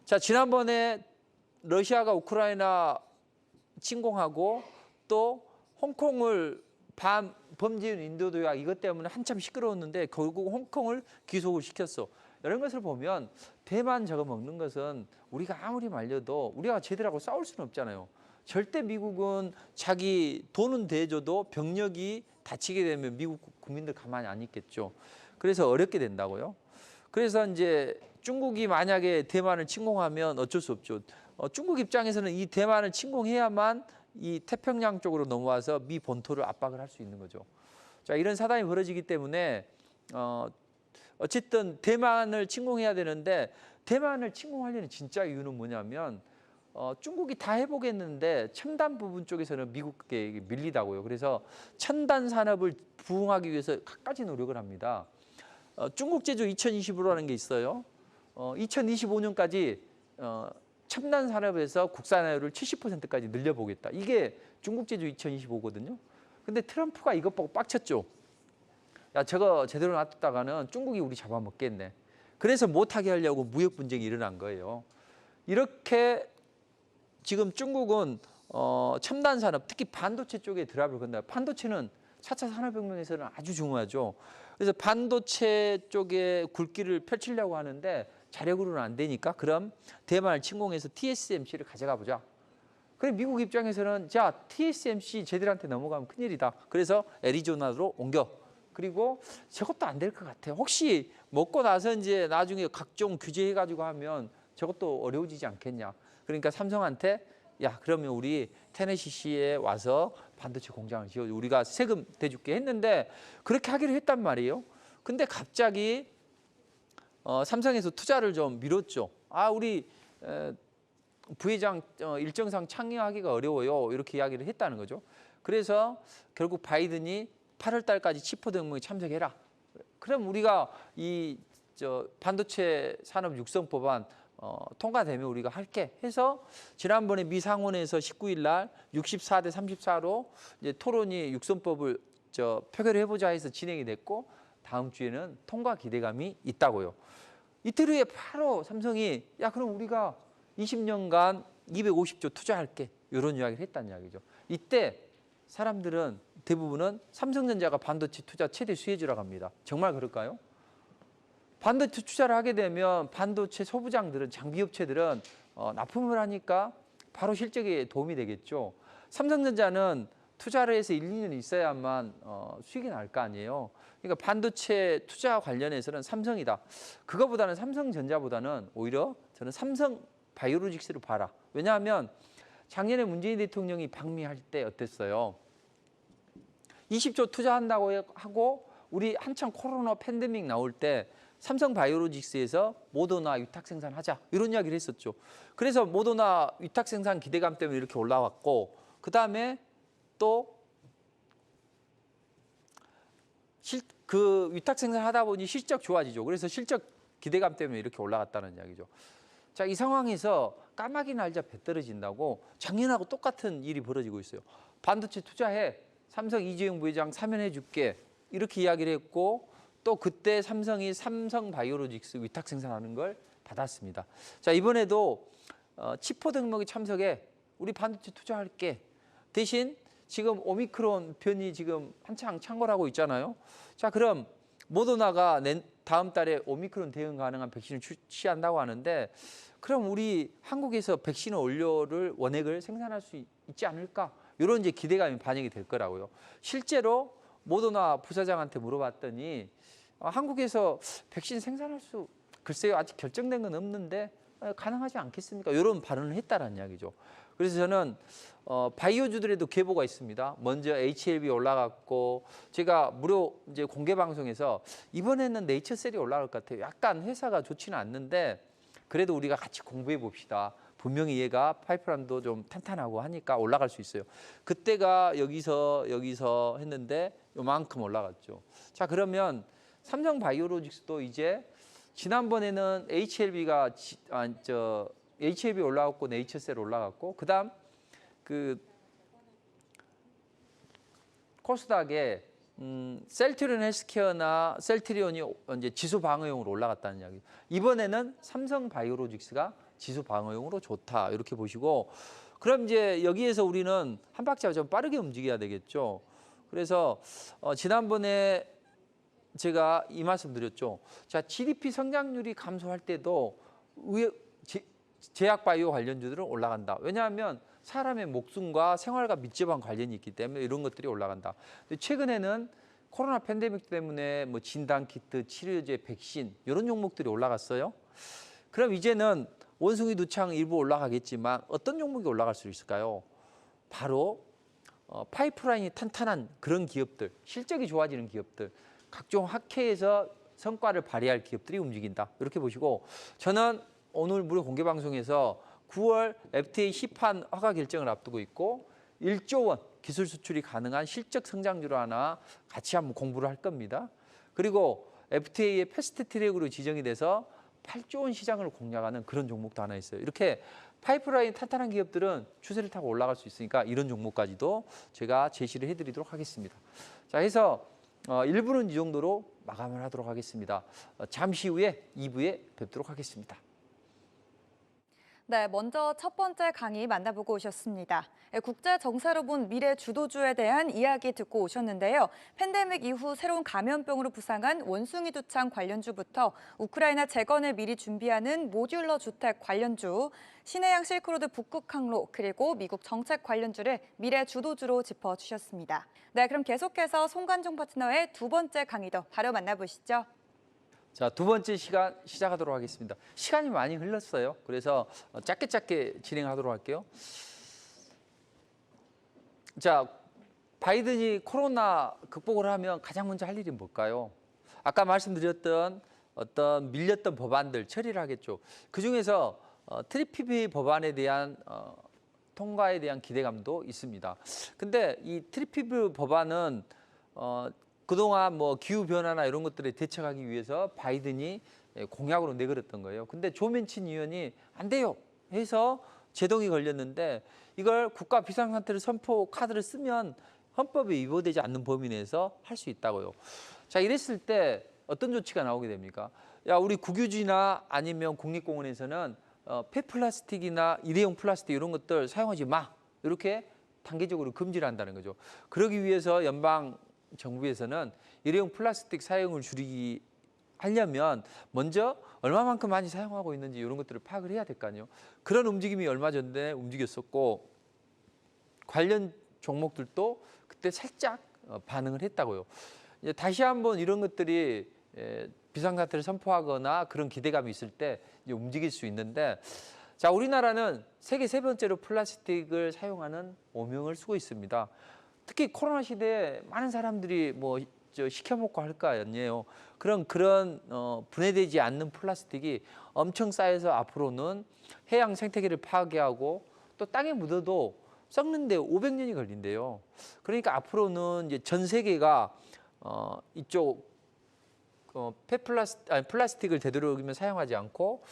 자, 지난번에 러시아가 우크라이나 침공하고 또 홍콩을 범죄인 인도 조약 이것 때문에 한참 시끄러웠는데 결국 홍콩을 귀속을 시켰어. 이런 것을 보면 대만 저거 먹는 것은 우리가 아무리 말려도 우리가 쟤들하고 싸울 수는 없잖아요. 절대 미국은 자기 돈은 대줘도 병력이 다치게 되면 미국 국민들 가만히 안 있겠죠. 그래서 어렵게 된다고요. 그래서 이제 중국이 만약에 대만을 침공하면 어쩔 수 없죠. 중국 입장에서는 이 대만을 침공해야만 이 태평양 쪽으로 넘어와서 미 본토를 압박을 할 수 있는 거죠. 자, 이런 사단이 벌어지기 때문에 어쨌든 대만을 침공해야 되는데 대만을 침공하려는 진짜 이유는 뭐냐면 중국이 다 해보겠는데 첨단 부분 쪽에서는 미국에 밀리다고요. 그래서 첨단 산업을 부흥하기 위해서 갖가지 노력을 합니다. 중국 제조 2025라는 게 있어요. 2025년까지 첨단 산업에서 국산화율을 70%까지 늘려보겠다. 이게 중국 제조 2025거든요. 근데 트럼프가 이것 보고 빡쳤죠. 야, 저거 제대로 놔뒀다가는 중국이 우리 잡아먹겠네. 그래서 못하게 하려고 무역 분쟁이 일어난 거예요. 이렇게 지금 중국은 첨단 산업, 특히 반도체 쪽에 드랍을 건다. 반도체는 4차 산업혁명에서는 아주 중요하죠. 그래서 반도체 쪽에 굴기를 펼치려고 하는데 자력으로는 안 되니까 그럼 대만을 침공해서 TSMC를 가져가 보자. 그래 미국 입장에서는 자 TSMC 쟤들한테 넘어가면 큰일이다. 그래서 애리조나로 옮겨. 그리고 저것도 안 될 것 같아. 혹시 먹고 나서 이제 나중에 각종 규제해가지고 하면 저것도 어려워지지 않겠냐. 그러니까 삼성한테 야 그러면 우리 테네시시에 와서 반도체 공장을 지어 우리가 세금 대줄게 했는데 그렇게 하기로 했단 말이에요. 근데 갑자기 삼성에서 투자를 좀 미뤘죠. 우리 부회장 일정상 참여하기가 어려워요. 이렇게 이야기를 했다는 거죠. 그래서 결국 바이든이 8월 달까지 치포 동맹에 참석해라. 그럼 우리가 이 반도체 산업 육성 법안 통과되면 우리가 할게 해서 지난번에 미 상원에서 19일 날 64대 34로 이제 토론이 육성법을 표결해 보자 해서 진행이 됐고 다음 주에는 통과 기대감이 있다고요. 이틀 후에 바로 삼성이 야 그럼 우리가 20년간 250조 투자할게 이런 이야기를 했다는 이야기죠. 이때 사람들은 대부분은 삼성전자가 반도체 투자 최대 수혜주라고 합니다. 정말 그럴까요? 반도체 투자를 하게 되면 반도체 소부장들은 장비업체들은 납품을 하니까 바로 실적에 도움이 되겠죠. 삼성전자는 투자를 해서 1, 2년 있어야만 수익이 날 거 아니에요. 그러니까 반도체 투자 관련해서는 삼성이다. 그거보다는 삼성전자보다는 오히려 저는 삼성 바이오로직스를 봐라. 왜냐하면 작년에 문재인 대통령이 방미할 때 어땠어요? 20조 투자한다고 하고 우리 한참 코로나 팬데믹 나올 때 삼성 바이오로직스에서 모더나 위탁 생산하자 이런 이야기를 했었죠. 그래서 모더나 위탁 생산 기대감 때문에 이렇게 올라왔고 그다음에 또 그 위탁 생산하다 보니 실적 좋아지죠. 그래서 실적 기대감 때문에 이렇게 올라갔다는 이야기죠. 자, 이 상황에서 까마귀 날자 배 떨어진다고 작년하고 똑같은 일이 벌어지고 있어요. 반도체 투자해. 삼성 이재용 부회장 사면해 줄게. 이렇게 이야기를 했고 또 그때 삼성이 삼성 바이오로직스 위탁 생산하는 걸 받았습니다. 자, 이번에도 치포 등록이 참석해 우리 반도체 투자할게. 대신 지금 오미크론 변이 지금 한창 창궐하고 있잖아요. 자, 그럼 모더나가 다음 달에 오미크론 대응 가능한 백신을 출시한다고 하는데 그럼 우리 한국에서 백신 원액을 생산할 수 있지 않을까? 이런 이제 기대감이 반영이 될 거라고요. 실제로 모더나 부사장한테 물어봤더니 한국에서 백신 생산할 수 글쎄요 아직 결정된 건 없는데 가능하지 않겠습니까? 이런 발언을 했다는 이야기죠. 그래서 저는 바이오주들에도 계보가 있습니다. 먼저 HLB 올라갔고 제가 무료 이제 공개 방송에서 이번에는 네이처셀이 올라갈 것 같아요. 약간 회사가 좋지는 않는데 그래도 우리가 같이 공부해 봅시다. 분명히 얘가 파이프라인도 좀 탄탄하고 하니까 올라갈 수 있어요. 그때가 여기서 했는데 요만큼 올라갔죠. 자, 그러면 삼성 바이오로직스도 이제 지난번에는 HLB 올라갔고 네이처셀 올라갔고 그다음 그 코스닥에 셀트리온 헬스케어나 셀트리온이 이제 지수 방어용으로 올라갔다는 이야기. 이번에는 삼성 바이오로직스가 지수 방어용으로 좋다 이렇게 보시고 그럼 이제 여기에서 우리는 한 박자 좀 빠르게 움직여야 되겠죠. 그래서 지난번에 제가 이 말씀 드렸죠. 자, GDP 성장률이 감소할 때도 제약 바이오 관련주들은 올라간다. 왜냐하면 사람의 목숨과 생활과 밀접한 관련이 있기 때문에 이런 것들이 올라간다. 근데 최근에는 코로나 팬데믹 때문에 뭐 진단 키트, 치료제, 백신 이런 종목들이 올라갔어요. 그럼 이제는 원숭이 두창 일부 올라가겠지만 어떤 종목이 올라갈 수 있을까요? 바로 파이프라인이 탄탄한 그런 기업들, 실적이 좋아지는 기업들, 각종 학회에서 성과를 발휘할 기업들이 움직인다. 이렇게 보시고 저는 오늘 무료 공개 방송에서 9월 FTA 시판 허가 결정을 앞두고 있고 1조 원 기술 수출이 가능한 실적 성장률 하나 같이 한번 공부를 할 겁니다. 그리고 FTA의 패스트 트랙으로 지정이 돼서 8조 원 시장을 공략하는 그런 종목도 하나 있어요. 이렇게 파이프라인 탄탄한 기업들은 추세를 타고 올라갈 수 있으니까 이런 종목까지도 제가 제시를 해드리도록 하겠습니다. 자, 해서 1부는 이 정도로 마감을 하도록 하겠습니다. 잠시 후에 2부에 뵙도록 하겠습니다. 네, 먼저 첫 번째 강의 만나보고 오셨습니다. 국제 정세로 본 미래 주도주에 대한 이야기 듣고 오셨는데요. 팬데믹 이후 새로운 감염병으로 부상한 원숭이 두창 관련주부터 우크라이나 재건을 미리 준비하는 모듈러 주택 관련주, 신해양 실크로드 북극 항로, 그리고 미국 정책 관련주를 미래 주도주로 짚어주셨습니다. 네, 그럼 계속해서 송관종 파트너의 두 번째 강의도 바로 만나보시죠. 자, 두 번째 시간 시작하도록 하겠습니다. 시간이 많이 흘렀어요. 그래서 짧게 진행하도록 할게요. 자, 바이든이 코로나 극복을 하면 가장 먼저 할 일이 뭘까요? 아까 말씀드렸던 어떤 밀렸던 법안들 처리를 하겠죠. 그중에서 트리피비 법안에 대한 통과에 대한 기대감도 있습니다. 근데 이 트리피비 법안은 그동안 뭐 기후변화나 이런 것들에 대처하기 위해서 바이든이 공약으로 내걸었던 거예요. 근데 조 맨친 의원이 안 돼요 해서 제동이 걸렸는데 이걸 국가 비상사태를 선포 카드를 쓰면 헌법에 위반되지 않는 범위 내에서 할 수 있다고요. 자, 이랬을 때 어떤 조치가 나오게 됩니까? 야, 우리 국유지나 아니면 국립공원에서는 폐플라스틱이나 일회용 플라스틱 이런 것들 사용하지 마. 이렇게 단계적으로 금지를 한다는 거죠. 그러기 위해서 연방 정부에서는 일회용 플라스틱 사용을 줄이기 하려면 먼저 얼마만큼 많이 사용하고 있는지 이런 것들을 파악을 해야 될 거 아니에요. 그런 움직임이 얼마 전에 움직였었고 관련 종목들도 그때 살짝 반응을 했다고요. 이제 다시 한번 이런 것들이 비상사태를 선포하거나 그런 기대감이 있을 때 이제 움직일 수 있는데 자, 우리나라는 세계 세 번째로 플라스틱을 사용하는 오명을 쓰고 있습니다. 특히 코로나 시대에 많은 사람들이 뭐 시켜 먹고 할 거 아니에요. 그런 분해되지 않는 플라스틱이 엄청 쌓여서 앞으로는 해양 생태계를 파괴하고 또 땅에 묻어도 썩는데 500년이 걸린대요. 그러니까 앞으로는 이제 전 세계가 이쪽 플라스틱을 되도록이면 사용하지 않고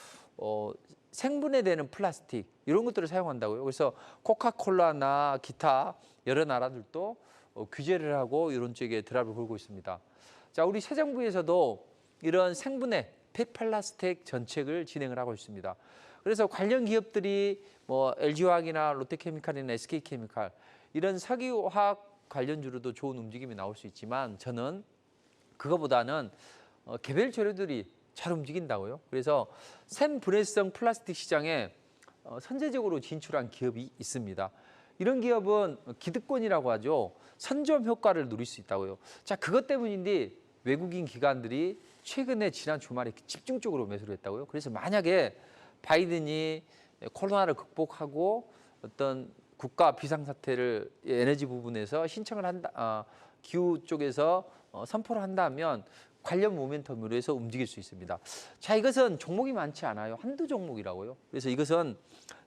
생분해되는 플라스틱 이런 것들을 사용한다고요. 그래서 코카콜라나 기타 여러 나라들도 규제를 하고 이런 쪽에 드랍을 걸고 있습니다. 자, 우리 새 정부에서도 이런 생분해 폐플라스틱 정책을 진행을 하고 있습니다. 그래서 관련 기업들이 뭐 LG화학이나 롯데케미칼이나 SK케미칼 이런 석유화학 관련주로도 좋은 움직임이 나올 수 있지만 저는 그거보다는 개별 재료들이 잘 움직인다고요. 그래서 생분해성 플라스틱 시장에 선제적으로 진출한 기업이 있습니다. 이런 기업은 기득권이라고 하죠. 선점 효과를 누릴 수 있다고요. 자, 그것 때문인데 외국인 기관들이 최근에 지난 주말에 집중적으로 매수를 했다고요. 그래서 만약에 바이든이 코로나를 극복하고 어떤 국가 비상사태를 에너지 부분에서 신청을 한다, 기후 쪽에서 선포를 한다면 관련 모멘텀으로 해서 움직일 수 있습니다. 자, 이것은 종목이 많지 않아요. 한두 종목이라고요. 그래서 이것은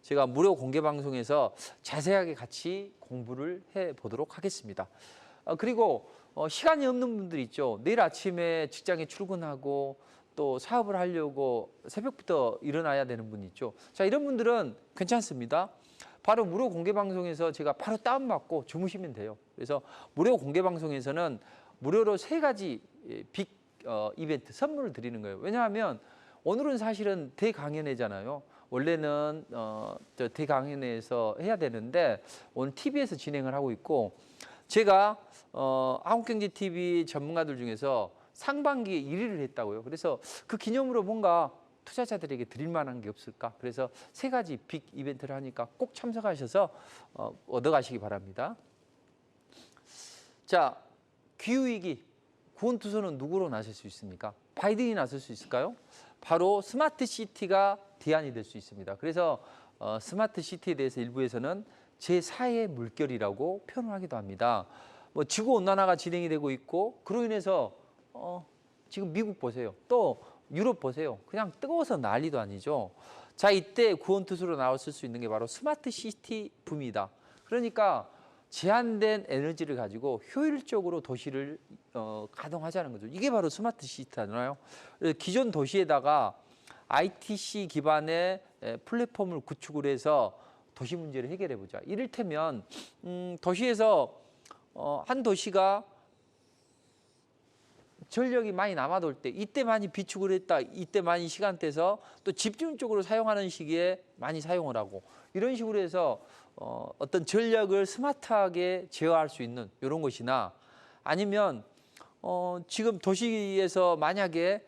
제가 무료 공개 방송에서 자세하게 같이 공부를 해보도록 하겠습니다. 그리고 시간이 없는 분들 있죠. 내일 아침에 직장에 출근하고 또 사업을 하려고 새벽부터 일어나야 되는 분 있죠. 자, 이런 분들은 괜찮습니다. 바로 무료 공개 방송에서 제가 바로 다운받고 주무시면 돼요. 그래서 무료 공개 방송에서는 무료로 3가지 빅 이벤트 선물을 드리는 거예요. 왜냐하면 오늘은 사실은 대강연회잖아요. 원래는 저 대강연회에서 해야 되는데 오늘 TV에서 진행을 하고 있고 제가 한국경제TV 전문가들 중에서 상반기에 1위를 했다고요. 그래서 그 기념으로 뭔가 투자자들에게 드릴 만한 게 없을까? 그래서 3가지 빅 이벤트를 하니까 꼭 참석하셔서 얻어가시기 바랍니다. 자, 기후위기 구원투수는 누구로 나설 수 있습니까? 바이든이 나설 수 있을까요? 바로 스마트 시티가 대안이 될 수 있습니다. 그래서 스마트 시티에 대해서 일부에서는 제4의 물결이라고 표현을 하기도 합니다. 뭐 지구 온난화가 진행이 되고 있고 그로 인해서 지금 미국 보세요. 또 유럽 보세요. 그냥 뜨거워서 난리도 아니죠. 자, 이때 구원투수로 나왔을 수 있는 게 바로 스마트 시티 붐이다. 그러니까 제한된 에너지를 가지고 효율적으로 도시를 가동하자는 거죠. 이게 바로 스마트 시티잖아요. 기존 도시에다가 ITC 기반의 플랫폼을 구축을 해서 도시 문제를 해결해 보자. 이를테면 도시에서 한 도시가 전력이 많이 남아돌 때 이때 많이 비축을 했다. 이때 많이 시간대에서 또 집중적으로 사용하는 시기에 많이 사용을 하고 이런 식으로 해서 어떤 전력을 스마트하게 제어할 수 있는 이런 것이나 아니면 지금 도시에서 만약에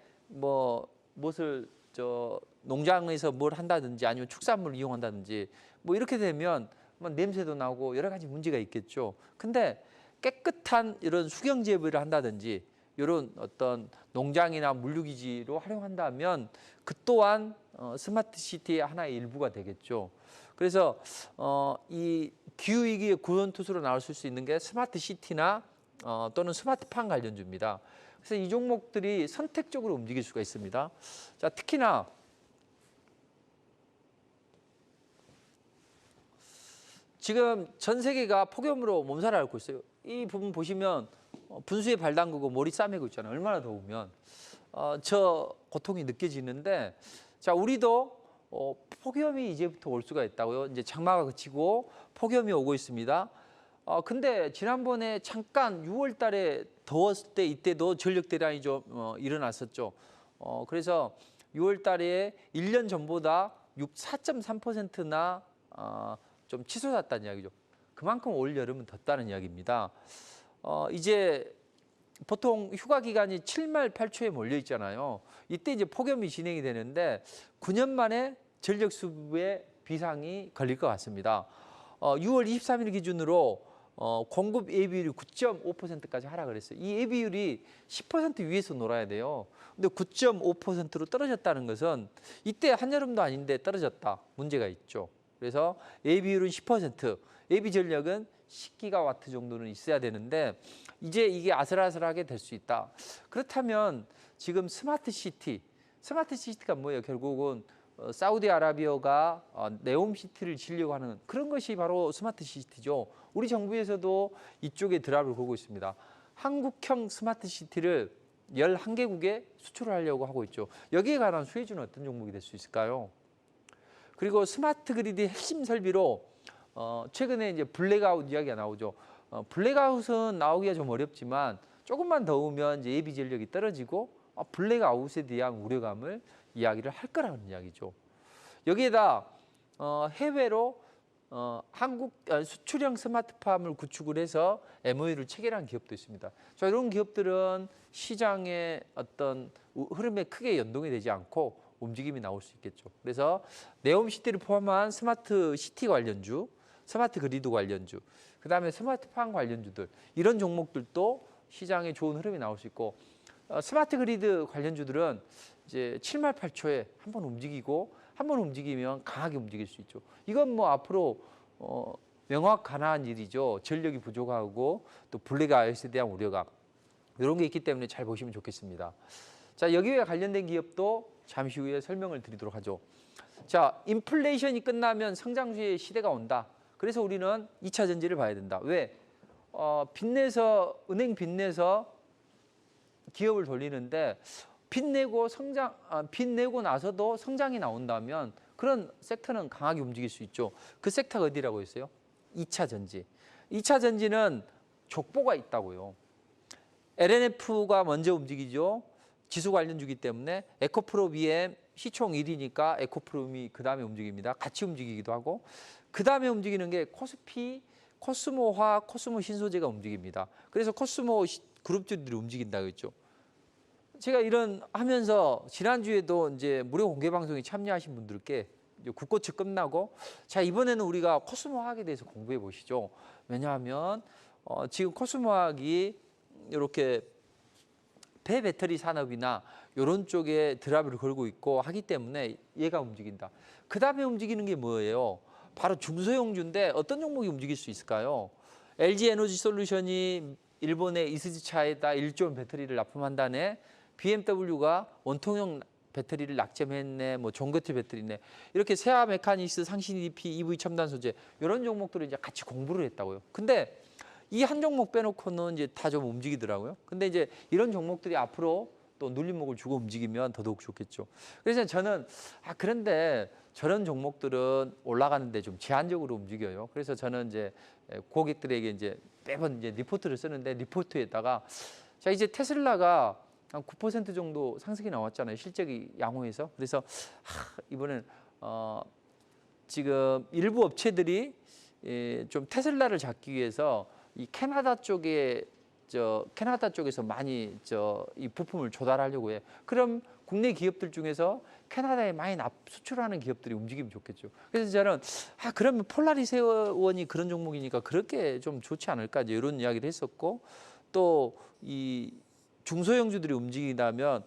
농장에서 뭘 한다든지 아니면 축산물을 이용한다든지 뭐 이렇게 되면 냄새도 나고 여러 가지 문제가 있겠죠. 근데 깨끗한 이런 수경 재배를 한다든지 이런 어떤 농장이나 물류기지로 활용한다면 그 또한 스마트 시티의 하나의 일부가 되겠죠. 그래서 이 기후위기의 구원투수로 나올 수 있는 게 스마트 시티나 또는 스마트팜 관련주입니다. 그래서 이 종목들이 선택적으로 움직일 수가 있습니다. 자, 특히나 지금 전 세계가 폭염으로 몸살을 앓고 있어요. 이 부분 보시면 분수에 발 담그고 머리 싸매고 있잖아요. 얼마나 더우면 저 고통이 느껴지는데 자, 우리도 폭염이 이제부터 올 수가 있다고요. 이제 장마가 그치고 폭염이 오고 있습니다. 근데 지난번에 잠깐 6월 달에 더웠을 때 이때도 전력 대란이 좀 일어났었죠. 그래서 6월 달에 1년 전보다 4.3%나 좀 치솟았다는 이야기죠. 그만큼 올 여름은 덥다는 이야기입니다. 이제 보통 휴가 기간이 7말 8초에 몰려 있잖아요. 이때 이제 폭염이 진행이 되는데 9년 만에 전력 수급에 비상이 걸릴 것 같습니다. 6월 23일 기준으로 공급 예비율이 9.5%까지 하락을 했어요. 이 예비율이 10% 위에서 놀아야 돼요. 근데 9.5%로 떨어졌다는 것은 이때 한여름도 아닌데 떨어졌다. 문제가 있죠. 그래서 A 비율은 10%, AB 전력은 10기가와트 정도는 있어야 되는데 이제 이게 아슬아슬하게 될 수 있다. 그렇다면 지금 스마트 시티가 뭐예요? 결국은 사우디아라비아가 네옴시티를 지으려고 하는 그런 것이 바로 스마트 시티죠. 우리 정부에서도 이쪽에 드랍을 걸고 있습니다. 한국형 스마트 시티를 11개국에 수출을 하려고 하고 있죠. 여기에 관한 수혜주는 어떤 종목이 될 수 있을까요? 그리고 스마트 그리드 핵심 설비로 최근에 이제 블랙아웃 이야기가 나오죠. 블랙아웃은 나오기가 좀 어렵지만 조금만 더우면 이제 예비 전력이 떨어지고 블랙아웃에 대한 우려감을 이야기를 할 거라는 이야기죠. 여기에다 해외로 한국 수출형 스마트팜을 구축을 해서 MOU를 체결한 기업도 있습니다. 자, 이런 기업들은 시장의 어떤 흐름에 크게 연동이 되지 않고 움직임이 나올 수 있겠죠. 그래서 네옴시티를 포함한 스마트 시티 관련주, 스마트 그리드 관련주, 그다음에 스마트팜 관련주들 이런 종목들도 시장에 좋은 흐름이 나올 수 있고 스마트 그리드 관련주들은 이제 7말 8초에 한번 움직이고 한번 움직이면 강하게 움직일 수 있죠. 이건 뭐 앞으로 명확 가능한 일이죠. 전력이 부족하고 또 블랙아웃에 대한 우려감 이런 게 있기 때문에 잘 보시면 좋겠습니다. 자, 여기에 관련된 기업도 잠시 후에 설명을 드리도록 하죠. 자, 인플레이션이 끝나면 성장주의 시대가 온다. 그래서 우리는 2차 전지를 봐야 된다. 왜? 은행 빚내서 기업을 돌리는데 빚 내고 나서도 성장이 나온다면 그런 섹터는 강하게 움직일 수 있죠. 그 섹터가 어디라고 했어요? 2차 전지. 2차 전지는 족보가 있다고요. LNF가 먼저 움직이죠. 지수 관련주기 때문에 에코프로 BM 시총 1위니까 에코프롬이 그 다음에 움직입니다. 같이 움직이기도 하고 그 다음에 움직이는 게 코스피, 코스모화, 코스모 신소재가 움직입니다. 그래서 코스모 그룹주들이 움직인다고 했죠. 제가 이런 하면서 지난주에도 이제 무료 공개 방송에 참여하신 분들께 국고치 끝나고 자, 이번에는 우리가 코스모화학에 대해서 공부해 보시죠. 왜냐하면 지금 코스모화학이 이렇게 폐배터리 산업이나 이런 쪽에 드랍을 걸고 있고 하기 때문에 얘가 움직인다. 그 다음에 움직이는 게 뭐예요? 바로 중소형주인데 어떤 종목이 움직일 수 있을까요? LG 에너지 솔루션이 일본의 이스지차에다 1조 배터리를 납품한다네. BMW가 원통형 배터리를 낙점했네. 뭐 종거트 배터리네. 이렇게 세아 메카니스, 상신 EDP, EV 첨단 소재 이런 종목들을 이제 같이 공부를 했다고요. 근데 이 한 종목 빼놓고는 이제 다 좀 움직이더라고요. 근데 이제 이런 종목들이 앞으로 또 눌림목을 주고 움직이면 더더욱 좋겠죠. 그래서 저는 그런데 저런 종목들은 올라가는데 좀 제한적으로 움직여요. 그래서 저는 이제 고객들에게 이제 매번 이제 리포트를 쓰는데 리포트에다가 자, 이제 테슬라가 한 9% 정도 상승이 나왔잖아요. 실적이 양호해서. 그래서 이번엔 지금 일부 업체들이 좀 테슬라를 잡기 위해서 이 캐나다 쪽에서 많이 이 부품을 조달하려고 해요. 그럼 국내 기업들 중에서 캐나다에 많이 수출하는 기업들이 움직이면 좋겠죠. 그래서 저는 그러면 폴라리스원이 그런 종목이니까 그렇게 좀 좋지 않을까 이런 이야기를 했었고 또 이 중소형주들이 움직인다면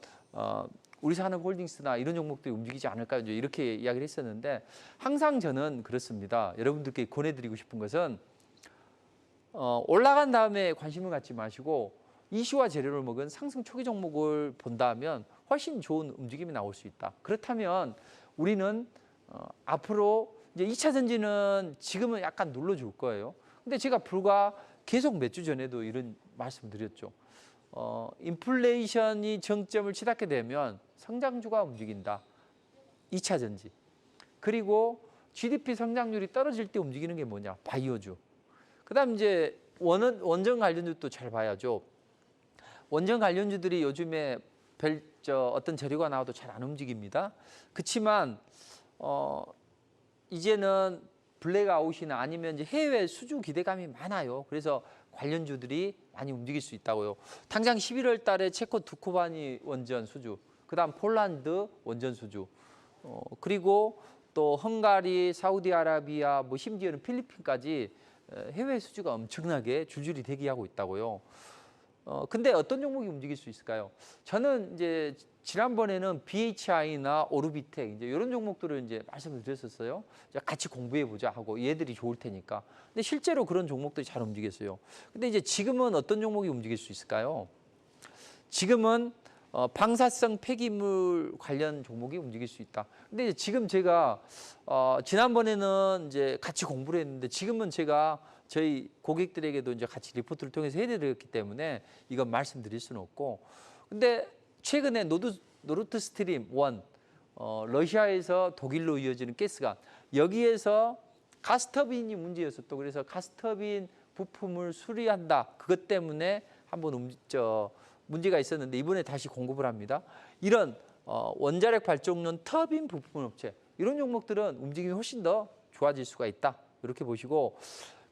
우리 산업홀딩스나 이런 종목들이 움직이지 않을까 이렇게 이야기를 했었는데 항상 저는 그렇습니다. 여러분들께 권해드리고 싶은 것은 올라간 다음에 관심을 갖지 마시고 이슈와 재료를 먹은 상승 초기 종목을 본다면 훨씬 좋은 움직임이 나올 수 있다. 그렇다면 우리는 앞으로 이제 2차 전지는 지금은 약간 눌러줄 거예요. 근데 제가 계속 몇 주 전에도 이런 말씀 드렸죠. 인플레이션이 정점을 치닫게 되면 성장주가 움직인다. 2차 전지. 그리고 GDP 성장률이 떨어질 때 움직이는 게 뭐냐? 바이오주. 그다음 이제 원전 관련주도 잘 봐야죠. 원전 관련주들이 요즘에 어떤 재료가 나와도 잘 안 움직입니다. 그렇지만 이제는 블랙아웃이나 아니면 이제 해외 수주 기대감이 많아요. 그래서 관련주들이 많이 움직일 수 있다고요. 당장 11월 달에 체코 두코바니 원전 수주, 그다음 폴란드 원전 수주, 그리고 또 헝가리, 사우디아라비아, 뭐 심지어는 필리핀까지 해외 수주가 엄청나게 줄줄이 대기하고 있다고요. 근데 어떤 종목이 움직일 수 있을까요? 저는 이제 지난번에는 BHI나 오르비텍 이제 이런 종목들을 이제 말씀을 드렸었어요. 이제 같이 공부해 보자 하고 얘들이 좋을 테니까. 근데 실제로 그런 종목들이 잘 움직였어요. 근데 이제 지금은 어떤 종목이 움직일 수 있을까요? 지금은 방사성 폐기물 관련 종목이 움직일 수 있다. 근데 지금 제가 지난번에는 이제 같이 공부를 했는데 지금은 제가 저희 고객들에게도 이제 같이 리포트를 통해서 해드렸기 때문에 이건 말씀드릴 수는 없고, 근데 최근에 노르트 스트림 1 러시아에서 독일로 이어지는 가스관 여기에서 가스터빈이 문제였었고 그래서 가스터빈 부품을 수리한다. 그것 때문에 한번 문제가 있었는데 이번에 다시 공급을 합니다. 이런 원자력 발전용 터빈 부품 업체 이런 종목들은 움직임이 훨씬 더 좋아질 수가 있다. 이렇게 보시고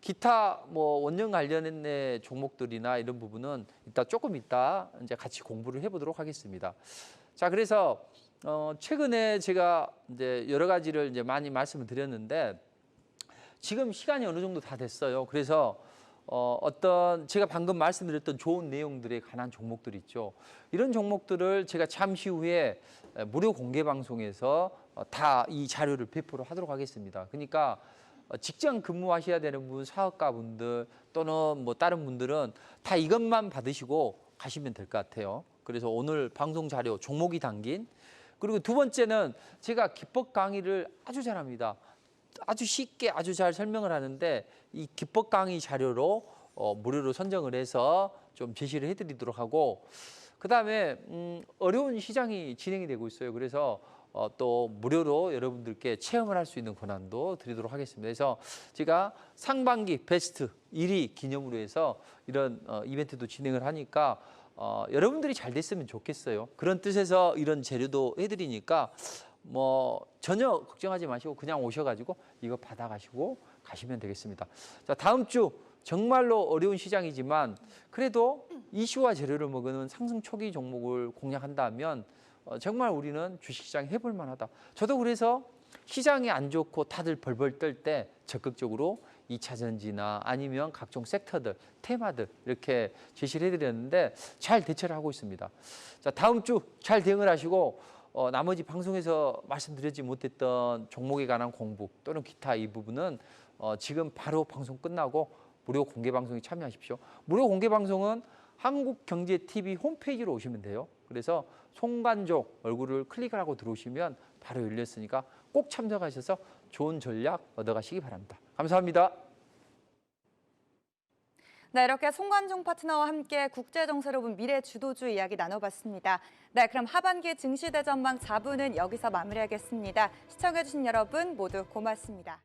기타 뭐 원전 관련된 종목들이나 이런 부분은 조금 이따 이제 같이 공부를 해보도록 하겠습니다. 자, 그래서 최근에 제가 이제 여러 가지를 이제 많이 말씀을 드렸는데 지금 시간이 어느 정도 다 됐어요. 그래서 어떤 제가 방금 말씀드렸던 좋은 내용들에 관한 종목들 있죠. 이런 종목들을 제가 잠시 후에 무료 공개 방송에서 다 이 자료를 배포를 하도록 하겠습니다. 그러니까 직장 근무하셔야 되는 분, 사업가분들 또는 뭐 다른 분들은 다 이것만 받으시고 가시면 될 것 같아요. 그래서 오늘 방송 자료 종목이 담긴, 그리고 두 번째는 제가 기법 강의를 아주 잘합니다. 아주 쉽게 아주 잘 설명을 하는데 이 기법 강의 자료로 무료로 선정을 해서 좀 제시를 해드리도록 하고, 그다음에 어려운 시장이 진행이 되고 있어요. 그래서 또 무료로 여러분들께 체험을 할 수 있는 권한도 드리도록 하겠습니다. 그래서 제가 상반기 베스트 1위 기념으로 해서 이런 이벤트도 진행을 하니까 여러분들이 잘 됐으면 좋겠어요. 그런 뜻에서 이런 재료도 해드리니까 뭐 전혀 걱정하지 마시고 그냥 오셔가지고 이거 받아가시고 가시면 되겠습니다. 자, 다음 주 정말로 어려운 시장이지만 그래도 이슈와 재료를 먹는 상승 초기 종목을 공략한다면 정말 우리는 주식시장 해볼 만하다. 저도 그래서 시장이 안 좋고 다들 벌벌 떨 때 적극적으로 2차 전지나 아니면 각종 섹터들, 테마들 이렇게 제시를 해드렸는데 잘 대처를 하고 있습니다. 자, 다음 주 잘 대응을 하시고 나머지 방송에서 말씀드리지 못했던 종목에 관한 공부 또는 기타 이 부분은 지금 바로 방송 끝나고 무료 공개 방송에 참여하십시오. 무료 공개 방송은 한국경제TV 홈페이지로 오시면 돼요. 그래서 송관종 얼굴을 클릭을 하고 들어오시면 바로 열렸으니까 꼭 참석하셔서 좋은 전략 얻어가시기 바랍니다. 감사합니다. 네, 이렇게 송관종 파트너와 함께 국제정세로 본 미래 주도주 이야기 나눠봤습니다. 네, 그럼 하반기 증시대 전망 4부는 여기서 마무리하겠습니다. 시청해주신 여러분 모두 고맙습니다.